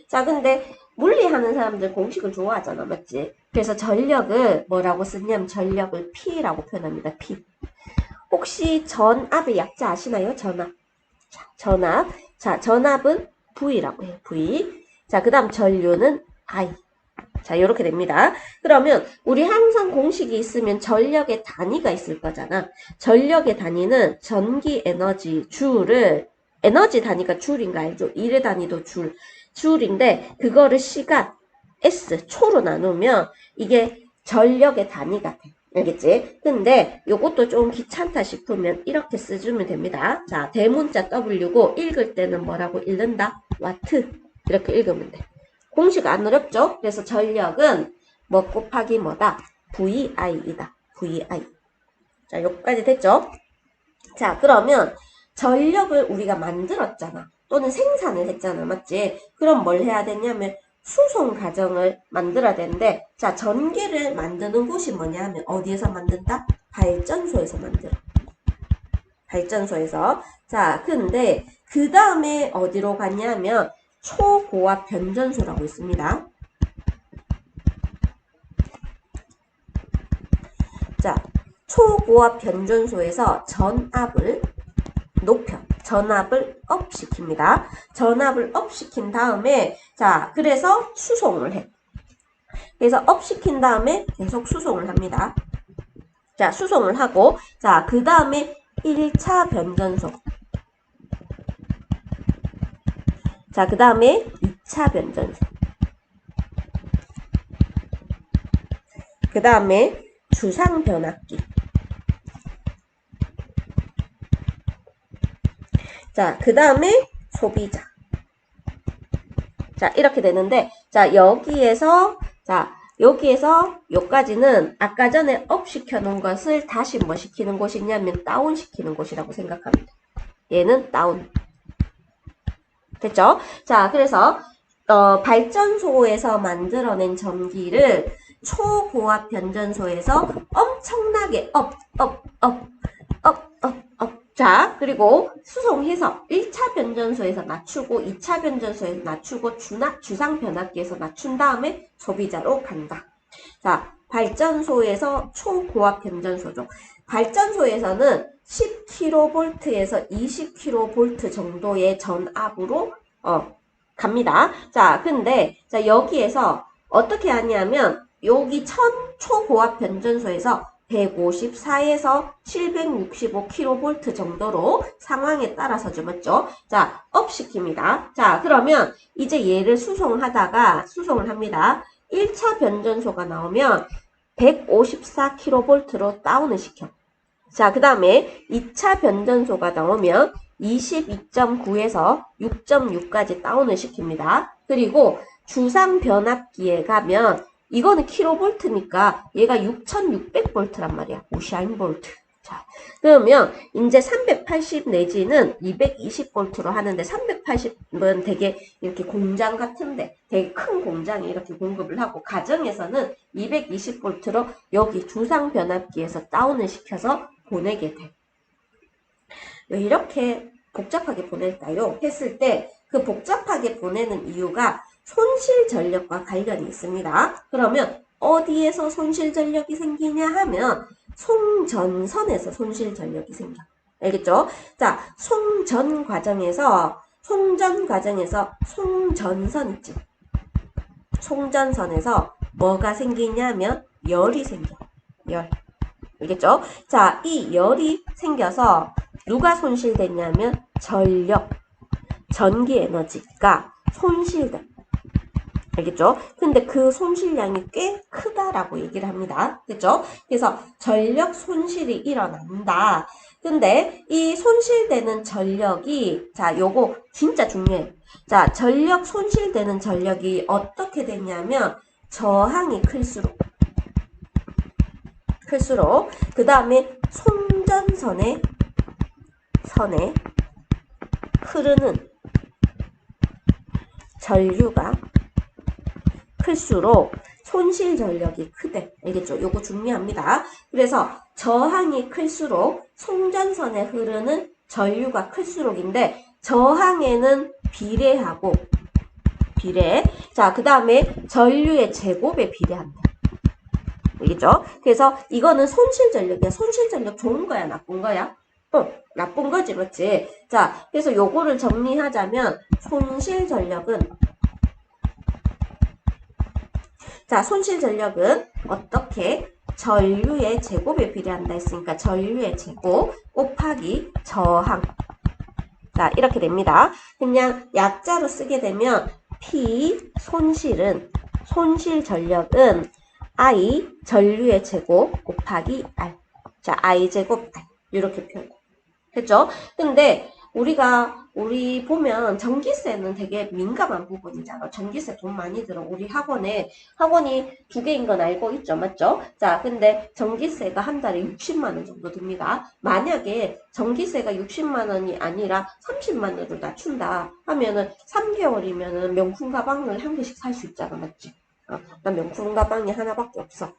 자, 근데 물리하는 사람들 공식을 좋아하잖아. 맞지? 그래서 전력을 뭐라고 쓰냐면 전력을 P라고 표현합니다. P. 혹시 전압의 약자 아시나요? 전압. 자, 전압. 자, 전압은 V라고 해요. V. 자, 그 다음 전류는 I. 자, 이렇게 됩니다. 그러면 우리 항상 공식이 있으면 전력의 단위가 있을 거잖아. 전력의 단위는 전기 에너지 줄을 에너지 단위가 줄인 거 알죠? 일의 단위도 줄인데 그거를 시간 S 초로 나누면 이게 전력의 단위가 돼. 알겠지? 근데 요것도 좀 귀찮다 싶으면 이렇게 써주면 됩니다. 자, 대문자 W고 읽을 때는 뭐라고 읽는다? 와트. 이렇게 읽으면 돼. 공식 안 어렵죠? 그래서 전력은 뭐 곱하기 뭐다? VI이다. VI. 자, 여기까지 됐죠? 자, 그러면 전력을 우리가 만들었잖아. 또는 생산을 했잖아. 맞지? 그럼 뭘 해야 되냐면 수송 과정을 만들어야 되는데 자, 전기를 만드는 곳이 뭐냐 하면 어디에서 만든다? 발전소에서 만들어. 발전소에서. 자, 근데 그 다음에 어디로 갔냐면 초고압 변전소라고 있습니다. 자, 초고압 변전소에서 전압을 높여. 전압을 업 시킵니다. 전압을 업 시킨 다음에 자, 그래서 수송을 해. 그래서 업 시킨 다음에 계속 수송을 합니다. 자, 수송을 하고 자, 그 다음에 1차 변전소. 자, 그 다음에 2차 변전소. 그 다음에 주상 변압기. 자, 그 다음에 소비자. 자, 이렇게 되는데, 자, 여기에서 요까지는 아까 전에 업 시켜놓은 것을 다시 뭐 시키는 곳이냐면 다운 시키는 곳이라고 생각합니다. 얘는 다운. 됐죠? 자, 그래서 발전소에서 만들어낸 전기를 초고압 변전소에서 엄청나게 업. 자, 그리고 수송해서 1차 변전소에서 낮추고 2차 변전소에서 낮추고 주상 변압기에서 낮춘 다음에 소비자로 간다. 자, 발전소에서 초고압 변전소죠. 발전소에서는 10kV에서 20kV 정도의 전압으로 갑니다. 자, 근데 자, 여기에서 어떻게 하냐면 여기 초고압 변전소에서 154에서 765kV 정도로 상황에 따라서죠. 맞죠? 자, 업 시킵니다. 자, 그러면 이제 얘를 수송을 합니다. 1차 변전소가 나오면 154kV로 다운을 시켜. 자, 그 다음에 2차 변전소가 나오면 22.9에서 6.6까지 다운을 시킵니다. 그리고 주상 변압기에 가면 이거는 킬로볼트니까 얘가 6600볼트란 말이야. 50볼트. 자, 그러면 이제 380 내지는 220볼트로 하는데 380은 되게 이렇게 공장 같은데 되게 큰 공장이 이렇게 공급을 하고 가정에서는 220볼트로 여기 주상 변압기에서 다운을 시켜서 보내게 돼. 왜 이렇게 복잡하게 보낼까요? 했을 때 그 복잡하게 보내는 이유가 손실 전력과 관련이 있습니다. 그러면 어디에서 손실 전력이 생기냐 하면 송전선에서 손실 전력이 생겨. 알겠죠? 자, 송전 과정에서 송전선 있지. 송전선에서 뭐가 생기냐면 열이 생겨. 열. 알겠죠? 자, 이 열이 생겨서 누가 손실됐냐면 전력, 전기 에너지가 손실돼. 알겠죠? 근데 그 손실량이 꽤 크다라고 얘기를 합니다. 그죠? 그래서 전력 손실이 일어난다. 근데 이 손실되는 전력이, 자, 요거 진짜 중요해. 자, 전력 손실되는 전력이 어떻게 되냐면 저항이 클수록 그 다음에 송전선에 흐르는 전류가 클수록 손실 전력이 크대. 알겠죠? 요거 중요합니다. 그래서 저항이 클수록 송전선에 흐르는 전류가 클수록인데 저항에는 비례. 자, 그 다음에 전류의 제곱에 비례한다. 알겠죠? 그래서 이거는 손실 전력이야. 손실 전력 좋은 거야, 나쁜 거야? 나쁜 거지, 그렇지? 자, 그래서 요거를 정리하자면 손실 전력은 어떻게 전류의 제곱에 비례한다 했으니까 전류의 제곱 곱하기 저항. 자, 이렇게 됩니다. 그냥 약자로 쓰게 되면 P 손실 전력은 I 전류의 제곱 곱하기 R. 자, I 제곱 R. 이렇게 표현. 했죠? 근데 우리 보면 전기세는 되게 민감한 부분이잖아. 전기세 돈 많이 들어. 우리 학원이 2개인 건 알고 있죠. 맞죠? 자, 근데 전기세가 한 달에 60만 원 정도 듭니다. 만약에 전기세가 60만 원이 아니라 30만 원으로 낮춘다 하면은 3개월이면은 명품 가방을 한 개씩 살 수 있잖아. 맞지? 난 명품 가방이 하나밖에 없어.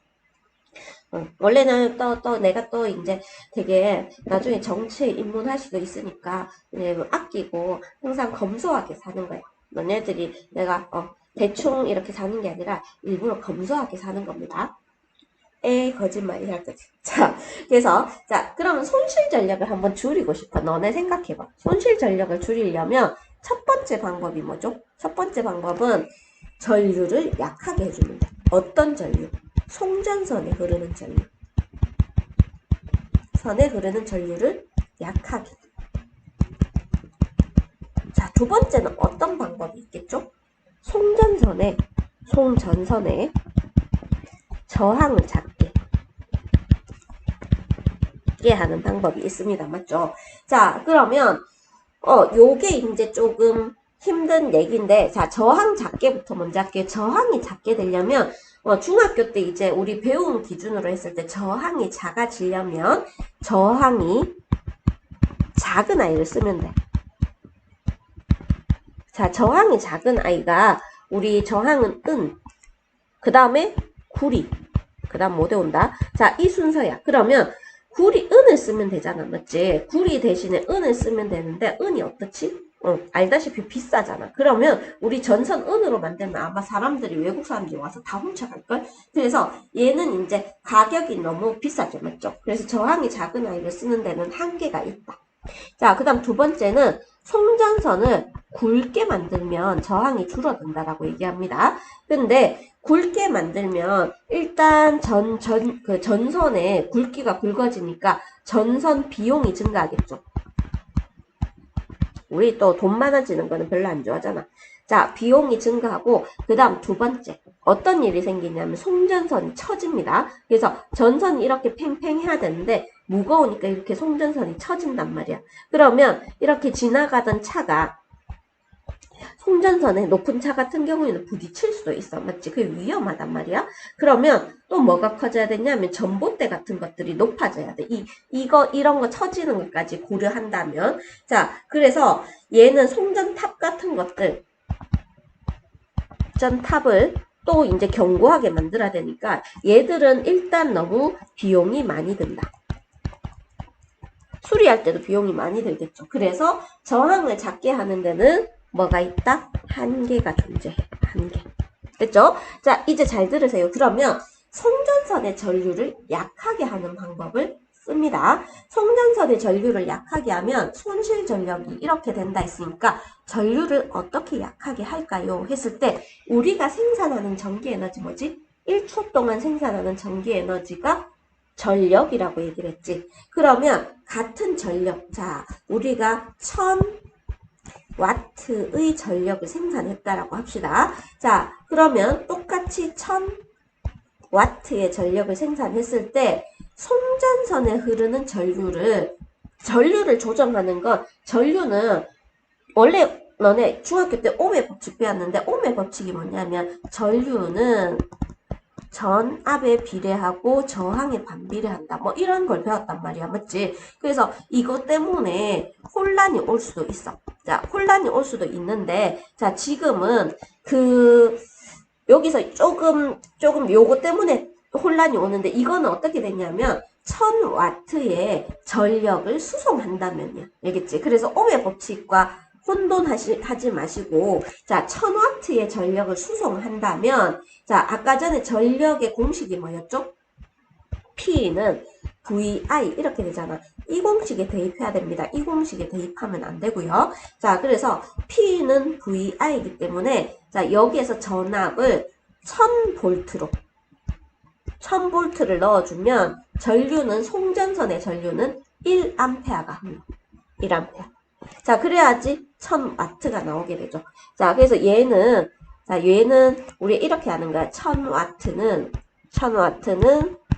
원래는 내가 또 이제 되게 나중에 정치에 입문할 수도 있으니까 아끼고 항상 검소하게 사는 거야. 너네들이 내가 대충 이렇게 사는 게 아니라 일부러 검소하게 사는 겁니다. 거짓말이랄 거지. 자, 그래서 그러면 손실 전력을 한번 줄이고 싶어. 너네 생각해봐. 손실 전력을 줄이려면 첫 번째 방법이 뭐죠? 첫 번째 방법은 전류를 약하게 해주는 거. 어떤 전류? 송전선에 흐르는 전류. 선에 흐르는 전류를 약하게. 자, 두 번째는 어떤 방법이 있겠죠? 송전선에 저항을 작게 하는 방법이 있습니다. 맞죠? 자, 그러면 요게 이제 조금 힘든 얘기인데, 자, 저항 작게부터 먼저 할게요. 저항이 작게 되려면 중학교 때 이제 우리 배운 기준으로 했을 때 저항이 작아지려면 저항이 작은 아이를 쓰면 돼. 자, 저항이 작은 아이가 우리 저항은 은, 그 다음에 구리, 그 다음 뭐 돼온다? 자, 이 순서야. 그러면 구리, 은을 쓰면 되잖아. 맞지? 구리 대신에 은을 쓰면 되는데 은이 어떻지? 알다시피 비싸잖아. 그러면 우리 전선 은으로 만들면 아마 외국 사람들이 와서 다 훔쳐갈걸? 그래서 얘는 이제 가격이 너무 비싸죠. 맞죠? 그래서 저항이 작은 아이를 쓰는 데는 한계가 있다. 자, 그 다음 두 번째는 송전선을 굵게 만들면 저항이 줄어든다라고 얘기합니다. 근데 굵게 만들면 일단 전선의 굵기가 굵어지니까 전선 비용이 증가하겠죠. 우리 또 돈 많아지는 거는 별로 안 좋아하잖아. 자, 비용이 증가하고 그 다음 두 번째 어떤 일이 생기냐면 송전선이 처집니다. 그래서 전선이 이렇게 팽팽해야 되는데 무거우니까 이렇게 송전선이 처진단 말이야. 그러면 이렇게 지나가던 차가 송전선에 높은 차 같은 경우에는 부딪힐 수도 있어. 맞지? 그게 위험하단 말이야. 그러면 또 뭐가 커져야 되냐면 전봇대 같은 것들이 높아져야 돼. 이런 거 처지는 것까지 고려한다면. 자, 그래서 얘는 송전탑 같은 것들, 전탑을 또 이제 견고하게 만들어야 되니까 얘들은 일단 너무 비용이 많이 든다. 수리할 때도 비용이 많이 들겠죠. 그래서 저항을 작게 하는 데는 뭐가 있다? 한계가 존재해. 한계. 됐죠? 자, 이제 잘 들으세요. 그러면 송전선의 전류를 약하게 하는 방법을 씁니다. 송전선의 전류를 약하게 하면 손실 전력이 이렇게 된다 했으니까 전류를 어떻게 약하게 할까요? 했을 때 우리가 생산하는 전기 에너지 뭐지? 1초 동안 생산하는 전기 에너지가 전력이라고 얘기를 했지. 그러면 같은 전력, 자, 우리가 1000W의 전력을 생산했다라고 합시다. 자, 그러면 똑같이 1000W의 전력을 생산했을 때 송전선에 흐르는 전류를 조정하는 건, 전류는 원래 너네 중학교 때 ohm의 법칙 배웠는데, ohm의 법칙이 뭐냐면 전류는 전압에 비례하고 저항에 반비례한다. 뭐 이런 걸 배웠단 말이야. 맞지? 그래서 이것 때문에 혼란이 올 수도 있어. 자, 혼란이 올 수도 있는데, 자, 지금은 여기서 조금 요거 때문에 혼란이 오는데, 이거는 어떻게 됐냐면 1000W의 전력을 수송한다면요. 알겠지? 그래서 ohm의 법칙과 혼돈하지 마시고, 자, 1000W의 전력을 수송한다면, 자, 아까 전에 전력의 공식이 뭐였죠? P는 VI 이렇게 되잖아. 이 공식에 대입해야 됩니다. 이 공식에 대입하면 안 되고요. 자, 그래서 P는 VI이기 때문에, 자, 여기에서 전압을 1000V를 넣어주면 송전선의 전류는 1A가 흘러. 1A. 자, 그래야지 1000W가 나오게 되죠. 자, 그래서 얘는 우리 이렇게 하는 거야. 1000W는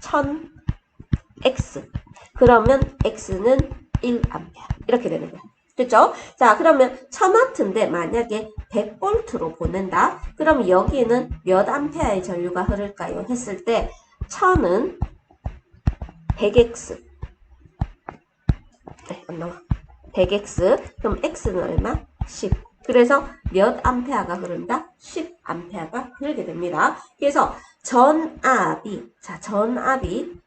1000X. 그러면 X는 1A. 이렇게 되는 거야. 됐죠? 자, 그러면 1000W인데 만약에 100V로 보낸다. 그럼 여기는 몇 암페어의 전류가 흐를까요? 했을 때 1000은 100X. 네, 안 나와. 100X. 그럼 X는 얼마? 10. 그래서 몇 암페어가 흐른다? 10A가 흐르게 됩니다. 그래서 전압이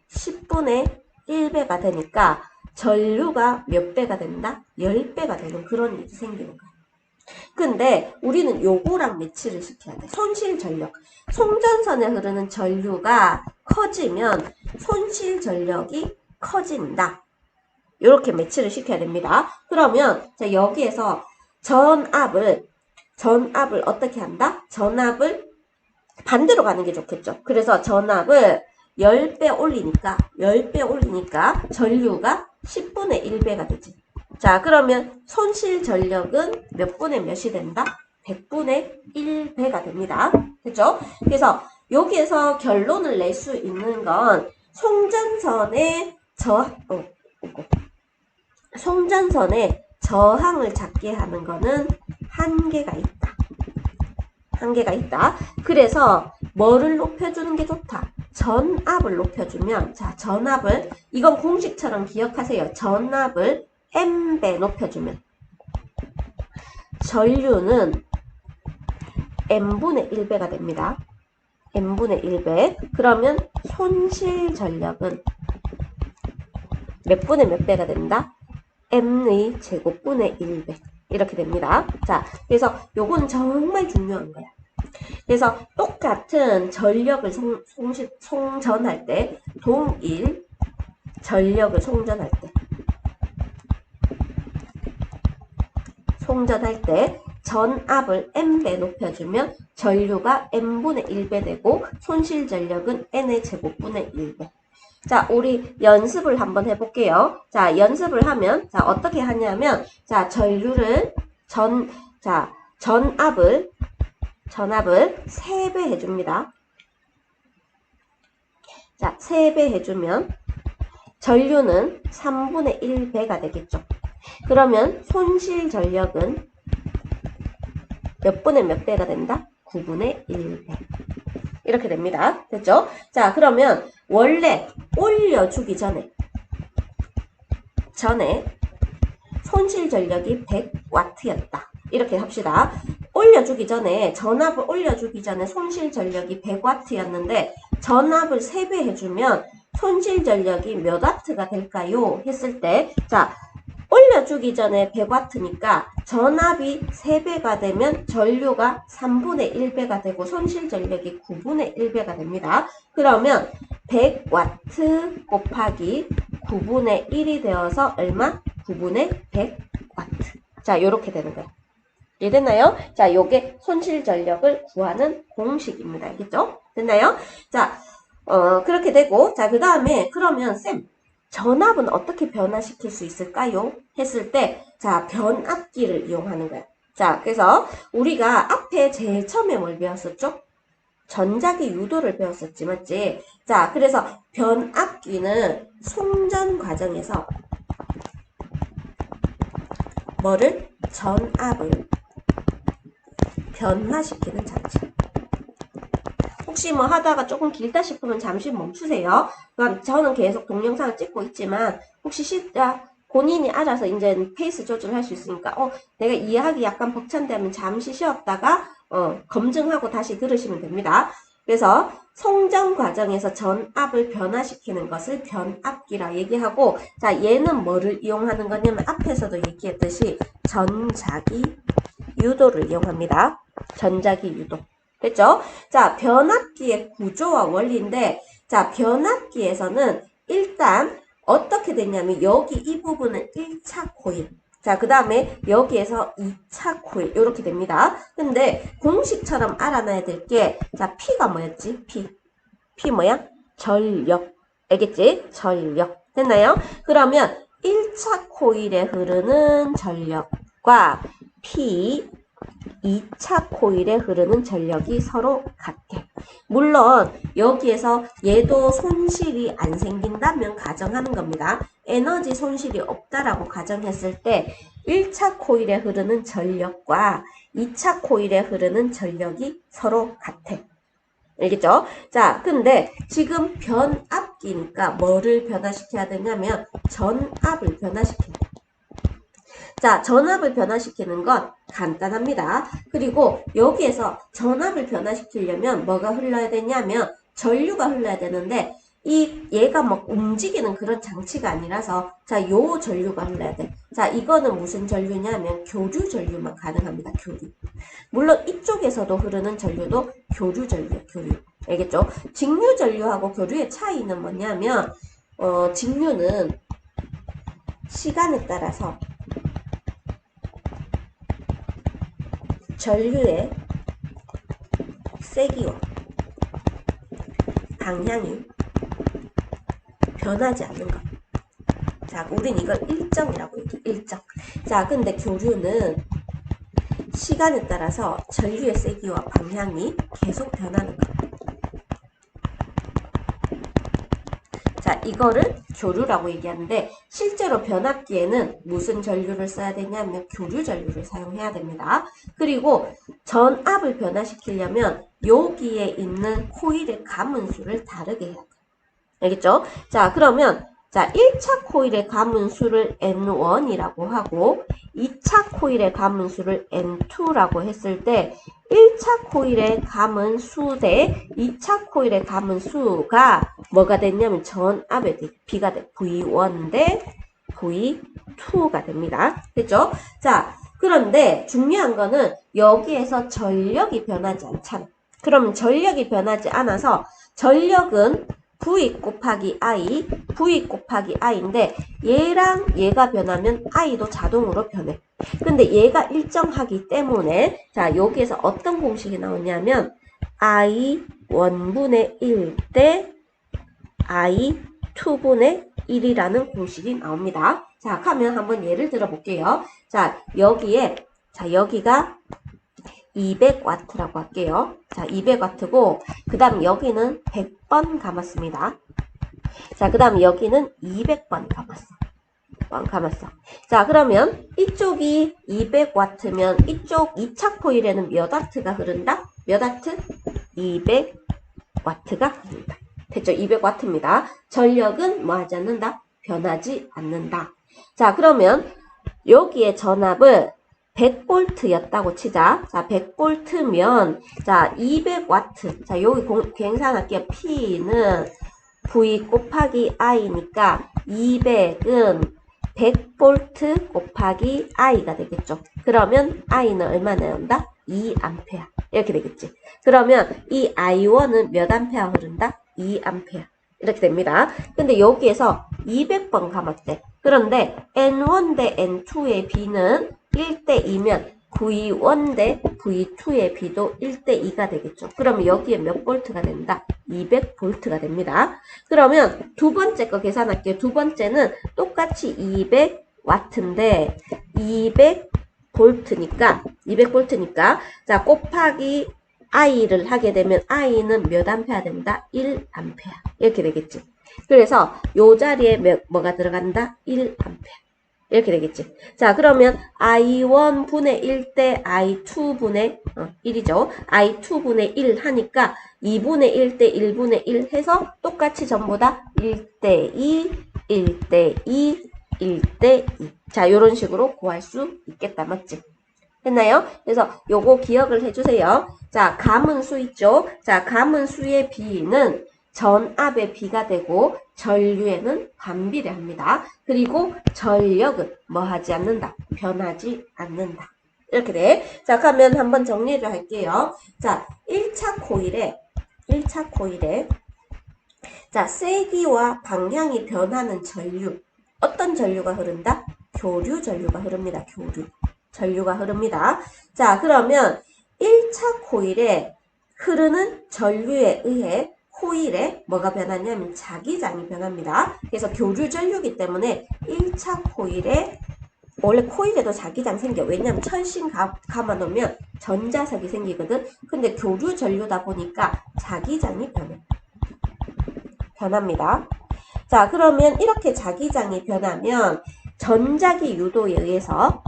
10분의 1배가 되니까 전류가 몇 배가 된다? 10배가 되는 그런 일이 생기는 거야. 근데 우리는 요거랑 매치를 시켜야 돼. 손실 전력. 송전선에 흐르는 전류가 커지면 손실 전력이 커진다. 이렇게 매치를 시켜야 됩니다. 그러면 자, 여기에서 전압을 어떻게 한다? 전압을 반대로 가는 게 좋겠죠. 그래서 전압을 10배 올리니까 전류가 10분의 1배가 되지. 자, 그러면 손실 전력은 몇 분의 몇이 된다? 100분의 1배가 됩니다. 됐죠? 그래서 여기에서 결론을 낼 수 있는 건 송전선의 저항을 잡게 하는 거는 한계가 있다. 그래서 뭐를 높여주는 게 좋다? 전압을 높여주면, 자, 이건 공식처럼 기억하세요. 전압을 M배 높여주면 전류는 M분의 1배가 됩니다. M분의 1배. 그러면 손실 전력은 몇 분의 몇 배가 된다? M의 제곱분의 1배. 이렇게 됩니다. 자, 그래서 요건 정말 중요한 거야. 그래서 똑같은 전력을 송전할 때, 동일 전력을 송전할 때 전압을 M배 높여주면 전류가 M분의 1배 되고 손실 전력은 N의 제곱분의 1배. 자, 우리 연습을 한번 해볼게요. 자, 연습을 하면, 자, 어떻게 하냐면, 자, 전압을 3배 해줍니다. 자, 3배 해주면, 전류는 3분의 1배가 되겠죠. 그러면 손실 전력은 몇 분의 몇 배가 된다? 9분의 1배. 이렇게 됩니다. 됐죠? 자, 그러면 원래 올려주기 전에 손실 전력이 100W였다. 이렇게 합시다. 전압을 올려주기 전에 손실 전력이 100W였는데 전압을 3배 해주면 손실 전력이 몇 W가 될까요? 했을 때, 자, 올려주기 전에 100W니까 전압이 3배가 되면 전류가 3분의 1배가 되고 손실 전력이 9분의 1배가 됩니다. 그러면 100W 곱하기 9분의 1이 되어서 얼마? 9분의 100W. 자, 요렇게 되는 거예요. 이해됐나요? 자, 요게 손실 전력을 구하는 공식입니다. 알겠죠? 됐나요? 자, 그렇게 되고, 자, 그 다음에, 그러면 쌤, 전압은 어떻게 변화시킬 수 있을까요? 했을 때, 자, 변압기를 이용하는 거야. 자, 그래서 우리가 앞에 제일 처음에 뭘 배웠었죠? 전자기 유도를 배웠었지, 맞지? 자, 그래서 변압기는 송전 과정에서 뭐를? 전압을 변화시키는 장치. 혹시 뭐 하다가 조금 길다 싶으면 잠시 멈추세요. 그럼 저는 계속 동영상을 찍고 있지만 혹시 본인이 알아서 이제 페이스 조절할 수 있으니까 내가 이해하기 약간 벅찬다면 잠시 쉬었다가 검증하고 다시 들으시면 됩니다. 그래서 송전 과정에서 전압을 변화시키는 것을 변압기라 얘기하고, 자, 얘는 뭐를 이용하는 거냐면 앞에서도 얘기했듯이 전자기 유도를 이용합니다. 전자기 유도. 됐죠? 자, 변압기의 구조와 원리인데, 자, 변압기에서는 일단 어떻게 됐냐면 여기 이 부분은 1차 코일. 자, 그 다음에 여기에서 2차 코일. 이렇게 됩니다. 근데 공식처럼 알아놔야 될 게, 자, P가 뭐였지? P 뭐야? 전력. 알겠지? 전력. 됐나요? 그러면 1차 코일에 흐르는 전력과 P 2차 코일에 흐르는 전력이 서로 같아. 물론 여기에서 얘도 손실이 안 생긴다면 가정하는 겁니다. 에너지 손실이 없다라고 가정했을 때 1차 코일에 흐르는 전력과 2차 코일에 흐르는 전력이 서로 같아. 알겠죠? 자, 근데 지금 변압기니까 뭐를 변화시켜야 되냐면 전압을 변화시키는 거야. 자, 전압을 변화시키는 건 간단합니다. 그리고 여기에서 전압을 변화시키려면 뭐가 흘러야 되냐면 전류가 흘러야 되는데 얘가 막 움직이는 그런 장치가 아니라서 자, 요 전류가 흘러야 돼. 자, 이거는 무슨 전류냐면 교류 전류만 가능합니다. 교류. 물론 이쪽에서도 흐르는 전류도 교류 전류야, 교류. 알겠죠? 직류 전류하고 교류의 차이는 뭐냐면 직류는 시간에 따라서 전류의 세기와 방향이 변하지 않는 것. 자, 우린 이걸 일정이라고 얘기해. 일정. 자, 근데 교류는 시간에 따라서 전류의 세기와 방향이 계속 변하는 것. 자, 이거를 교류라고 얘기하는데 실제로 변압기에는 무슨 전류를 써야 되냐면 교류 전류를 사용해야 됩니다. 그리고 전압을 변화시키려면 여기에 있는 코일의 가문수를 다르게 해야 돼요. 알겠죠? 자, 그러면 자, 1차 코일의 가문수를 N1이라고 하고 2차 코일의 가문수를 N2라고 했을 때 1차 코일의 가문수 대 2차 코일의 가문수가 뭐가 됐냐면 전압의 B가 돼. V1 대 V2가 됩니다. 됐죠? 자, 그런데 중요한 거는 여기에서 전력이 변하지 않잖아. 그럼 전력이 변하지 않아서 전력은 V 곱하기 I, V 곱하기 I인데 얘랑 얘가 변하면 I도 자동으로 변해. 근데 얘가 일정하기 때문에 자, 여기에서 어떤 공식이 나오냐면 I 1분의 1 대 I 2분의 1이라는 공식이 나옵니다. 자, 그러면 한번 예를 들어 볼게요. 자, 여기가 200W라고 할게요. 자, 200W고, 그 다음 여기는 100번 감았습니다. 자, 그 다음 여기는 200번 감았어. 자, 그러면 이쪽이 200W면 이쪽 2차 코일에는 몇 W가 흐른다? 몇 W? 200W가 흐른다. 됐죠? 200W입니다. 전력은 뭐 하지 않는다? 변하지 않는다. 자, 그러면 여기에 전압을 100V였다고 치자. 자, 100V면, 자, 200W. 자, 여기 계산할게요. P는 V 곱하기 I니까 200은 100V 곱하기 I가 되겠죠. 그러면 I는 얼마 나온다? 2A. 이렇게 되겠지. 그러면 이 I1은 몇 암페어 흐른다? 2A. 이렇게 됩니다. 근데 여기에서 200번 감았대. 그런데 N1 대 N2의 B는 1대 2면 V1 대 V2의 B도 1대2가 되겠죠. 그러면 여기에 몇 볼트가 된다? 200볼트가 됩니다. 그러면 두 번째 거 계산할게요. 두 번째는 똑같이 200와트인데 200볼트니까 자 곱하기 I를 하게 되면 I는 몇 암페어 된다? 1암페어 이렇게 되겠지. 그래서 요 자리에 뭐가 들어간다? 1암페어 이렇게 되겠지. 자, 그러면 I1 분의 1 대 I2 분의 1이죠. I2 분의 1 하니까 2분의 1 대 1분의 1 해서 똑같이 전부 다 1대 2, 1대 2, 1대 2. 자, 요런 식으로 구할 수 있겠다. 맞지? 됐나요? 그래서 요거 기억을 해주세요. 자, 가문수 있죠? 자, 가문수의 B는 전압의 B가 되고 전류에는 반비례합니다. 그리고 전력은 뭐 하지 않는다? 변하지 않는다. 이렇게 돼. 자, 그러면 한번 정리를 할게요. 자, 1차 코일에 자, 세기와 방향이 변하는 전류. 어떤 전류가 흐른다? 교류 전류가 흐릅니다. 교류 전류가 흐릅니다. 자, 그러면 1차 코일에 흐르는 전류에 의해 코일에 뭐가 변하냐면 자기장이 변합니다. 그래서 교류 전류이기 때문에 1차 코일에 원래 코일에도 자기장 생겨. 왜냐면 철심 감아 놓으면 전자석이 생기거든. 근데 교류 전류다 보니까 자기장이 변합니다. 자, 그러면 이렇게 자기장이 변하면 전자기 유도에 의해서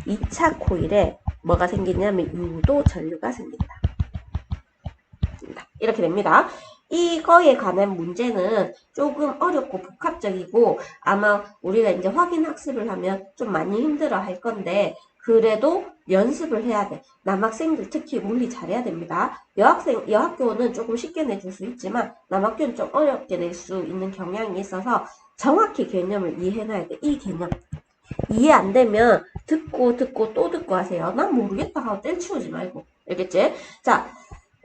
2차 코일에 뭐가 생기냐면 유도 전류가 생긴다. 이렇게 됩니다. 이거에 관한 문제는 조금 어렵고 복합적이고 아마 우리가 이제 확인 학습을 하면 좀 많이 힘들어 할 건데 그래도 연습을 해야 돼. 남학생들 특히 물리 잘해야 됩니다. 여학교는 조금 쉽게 내줄 수 있지만 남학교는 좀 어렵게 낼 수 있는 경향이 있어서 정확히 개념을 이해해놔야 돼. 이 개념. 이해 안 되면 듣고 또 듣고 하세요. 난 모르겠다 하고 뗄치우지 말고. 알겠지? 자,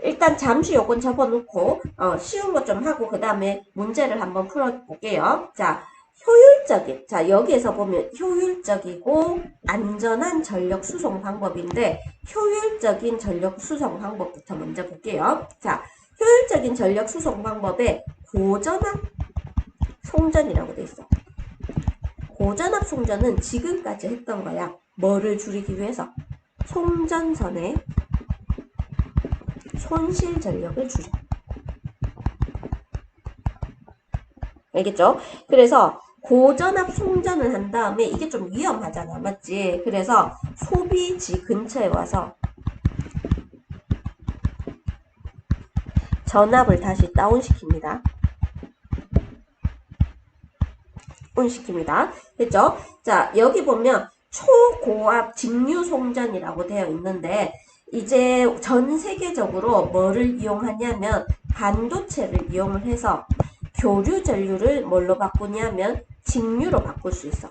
일단 잠시 요건 접어놓고 쉬운 것 좀 하고 그 다음에 문제를 한번 풀어볼게요. 자, 효율적인, 자 여기에서 보면 효율적이고 안전한 전력 수송 방법인데 효율적인 전력 수송 방법부터 먼저 볼게요. 자, 효율적인 전력 수송 방법에 고전압 송전이라고 돼 있어. 고전압 송전은 지금까지 했던 거야. 뭐를 줄이기 위해서? 송전선의 손실 전력을 줄여. 알겠죠? 그래서 고전압 송전을 한 다음에 이게 좀 위험하잖아. 맞지? 그래서 소비지 근처에 와서 전압을 다시 다운시킵니다. 온시킵니다. 됐죠? 자, 여기 보면 초고압 직류 송전이라고 되어 있는데 이제 전 세계적으로 뭐를 이용하냐면 반도체를 이용을 해서 교류 전류를 뭘로 바꾸냐면 직류로 바꿀 수 있어.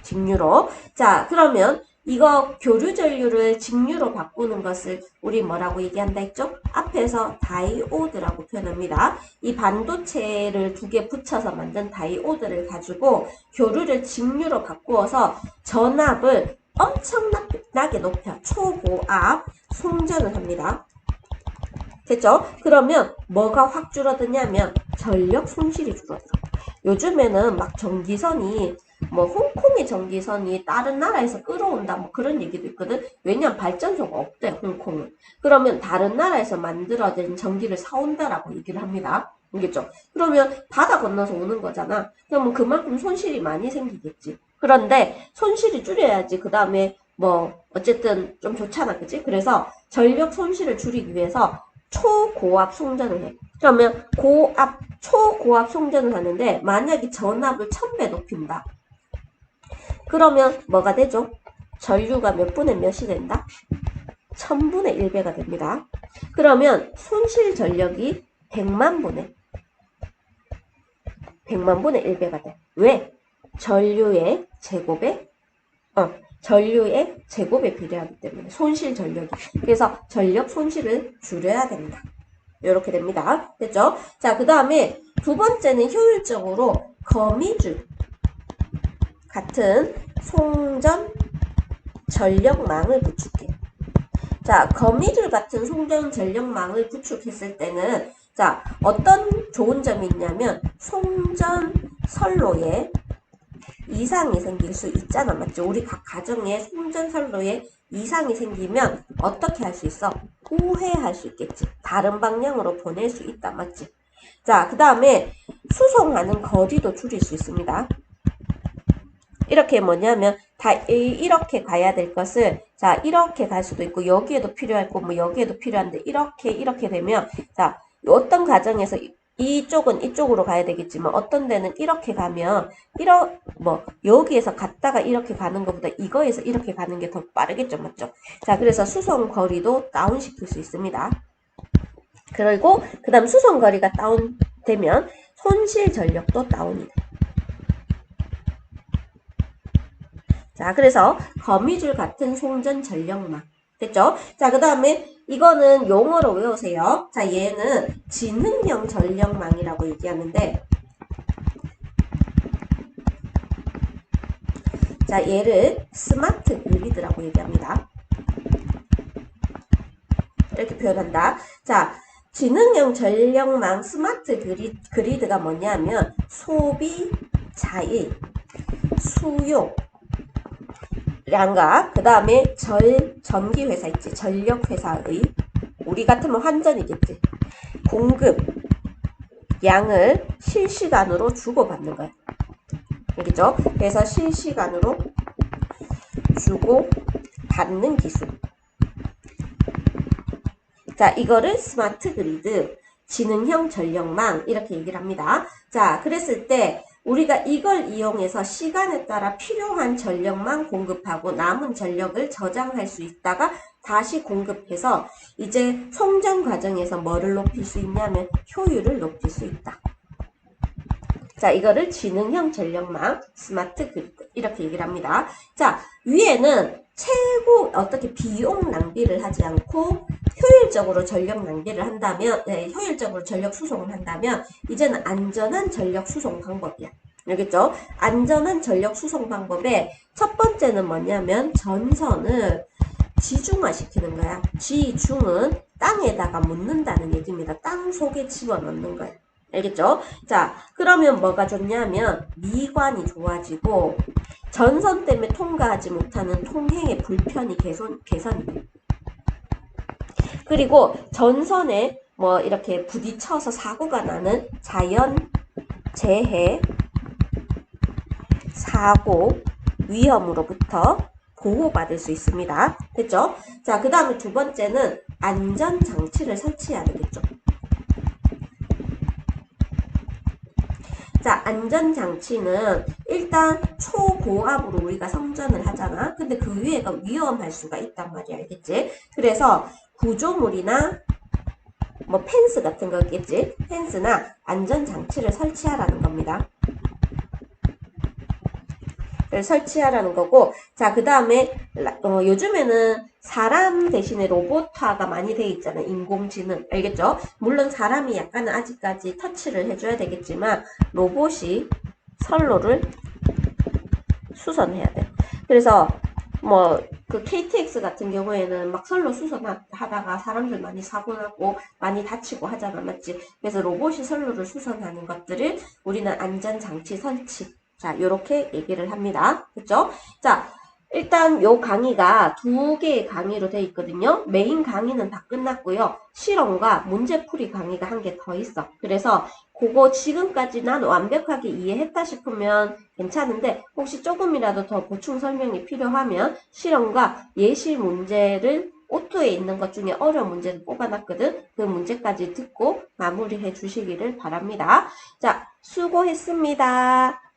직류로. 자, 그러면 이거 교류 전류를 직류로 바꾸는 것을 우리 뭐라고 얘기한다 했죠? 앞에서 다이오드라고 표현합니다. 이 반도체를 두 개 붙여서 만든 다이오드를 가지고 교류를 직류로 바꾸어서 전압을 엄청나게 높여 초고압 송전을 합니다. 됐죠? 그러면 뭐가 확 줄어드냐면 전력 손실이 줄어들어. 요즘에는 막 전기선이 뭐 홍콩의 전기선이 다른 나라에서 끌어온다 뭐 그런 얘기도 있거든. 왜냐면 발전소가 없대 홍콩은. 그러면 다른 나라에서 만들어진 전기를 사온다라고 얘기를 합니다. 알겠죠? 그러면 바다 건너서 오는 거잖아. 그러면 그만큼 손실이 많이 생기겠지. 그런데 손실이 줄여야지 그 다음에 뭐 어쨌든 좀 좋잖아. 그치? 그래서 전력 손실을 줄이기 위해서 초고압 송전을 해. 그러면 초고압 송전을 하는데 만약에 전압을 1000배 높인다. 그러면 뭐가 되죠? 전류가 몇 분의 몇이 된다? 1000분의 1배가 됩니다. 그러면 손실 전력이 100만 분의 1배가 돼. 왜? 전류의 제곱에 비례하기 때문에 손실 전력이. 그래서 전력 손실을 줄여야 됩니다. 이렇게 됩니다. 됐죠? 자, 그 다음에 두 번째는 효율적으로 거미줄 같은 송전 전력망을 구축해. 자, 거미줄 같은 송전 전력망을 구축했을 때는 자, 어떤 좋은 점이 있냐면 송전 선로에 이상이 생길 수 있잖아. 맞죠? 우리 각 가정에 송전 선로에 이상이 생기면 어떻게 할 수 있어? 우회할 수 있겠지. 다른 방향으로 보낼 수 있다. 맞지? 자, 그 다음에 수송하는 거리도 줄일 수 있습니다. 이렇게 뭐냐면 다 이렇게 가야 될 것을 자 이렇게 갈 수도 있고 여기에도 필요할 거고 뭐 여기에도 필요한데 이렇게 되면 자 어떤 가정에서 이쪽은 이쪽으로 가야 되겠지만 어떤 데는 이렇게 가면 뭐 여기에서 갔다가 이렇게 가는 것보다 이거에서 이렇게 가는 게 더 빠르겠죠. 맞죠? 자 그래서 수송 거리도 다운시킬 수 있습니다. 그리고 그 다음 수송 거리가 다운되면 손실 전력도 다운이 돼. 자, 그래서 거미줄 같은 송전 전력망. 됐죠? 자, 그 다음에 이거는 용어로 외우세요. 자, 얘는 지능형 전력망이라고 얘기하는데 자, 얘를 스마트 그리드라고 얘기합니다. 이렇게 표현한다. 자, 지능형 전력망 스마트 그리드가 뭐냐면 소비자의 수요 양과 그 다음에 전기회사 있지 전력회사의 우리 같으면 환전이겠지 공급 양을 실시간으로 주고받는 거야. 알겠죠? 그래서 실시간으로 주고받는 기술. 자 이거를 스마트 그리드 지능형 전력망 이렇게 얘기를 합니다. 자 그랬을 때 우리가 이걸 이용해서 시간에 따라 필요한 전력만 공급하고 남은 전력을 저장할 수 있다가 다시 공급해서 이제 송전 과정에서 뭐를 높일 수 있냐면 효율을 높일 수 있다. 자 이거를 지능형 전력망 스마트 그리드 이렇게 얘기를 합니다. 자 위에는 최고 어떻게 비용 낭비를 하지 않고 효율적으로 전력 낭비를 한다면 효율적으로 전력 수송을 한다면 이제는 안전한 전력 수송 방법이야. 알겠죠? 안전한 전력 수송 방법의 첫 번째는 뭐냐면 전선을 지중화 시키는 거야. 지중은 땅에다가 묻는다는 얘기입니다. 땅 속에 집어넣는 거야. 알겠죠? 자, 그러면 뭐가 좋냐면 미관이 좋아지고 전선 때문에 통과하지 못하는 통행의 불편이 개선이 돼. 그리고 전선에 뭐 이렇게 부딪혀서 사고가 나는 자연 재해 사고 위험으로부터 보호받을 수 있습니다. 됐죠? 자, 그 다음에 두 번째는 안전장치를 설치해야 되겠죠. 자, 안전장치는 일단 초고압으로 우리가 성전을 하잖아. 근데 그 위에가 위험할 수가 있단 말이야. 알겠지? 그래서 구조물이나 뭐 펜스 같은 거겠지? 펜스나 안전장치를 설치하라는 겁니다. 설치하라는 거고 자 그 다음에 요즘에는 사람 대신에 로봇화가 많이 돼 있잖아요. 인공지능 알겠죠? 물론 사람이 약간은 아직까지 터치를 해줘야 되겠지만 로봇이 선로를 수선해야 돼. 그래서 뭐 그 KTX 같은 경우에는 막 선로 수선하다가 사람들 많이 사고 나고 많이 다치고 하잖아. 맞지? 그래서 로봇이 선로를 수선하는 것들을 우리는 안전장치 설치 자, 요렇게 얘기를 합니다. 그쵸? 자, 일단 요 강의가 두 개의 강의로 되어 있거든요. 메인 강의는 다 끝났고요. 실험과 문제풀이 강의가 한 개 더 있어. 그래서 그거 지금까지 난 완벽하게 이해했다 싶으면 괜찮은데 혹시 조금이라도 더 보충 설명이 필요하면 실험과 예시 문제를 오토에 있는 것 중에 어려운 문제를 뽑아놨거든. 그 문제까지 듣고 마무리해 주시기를 바랍니다. 자, 수고했습니다.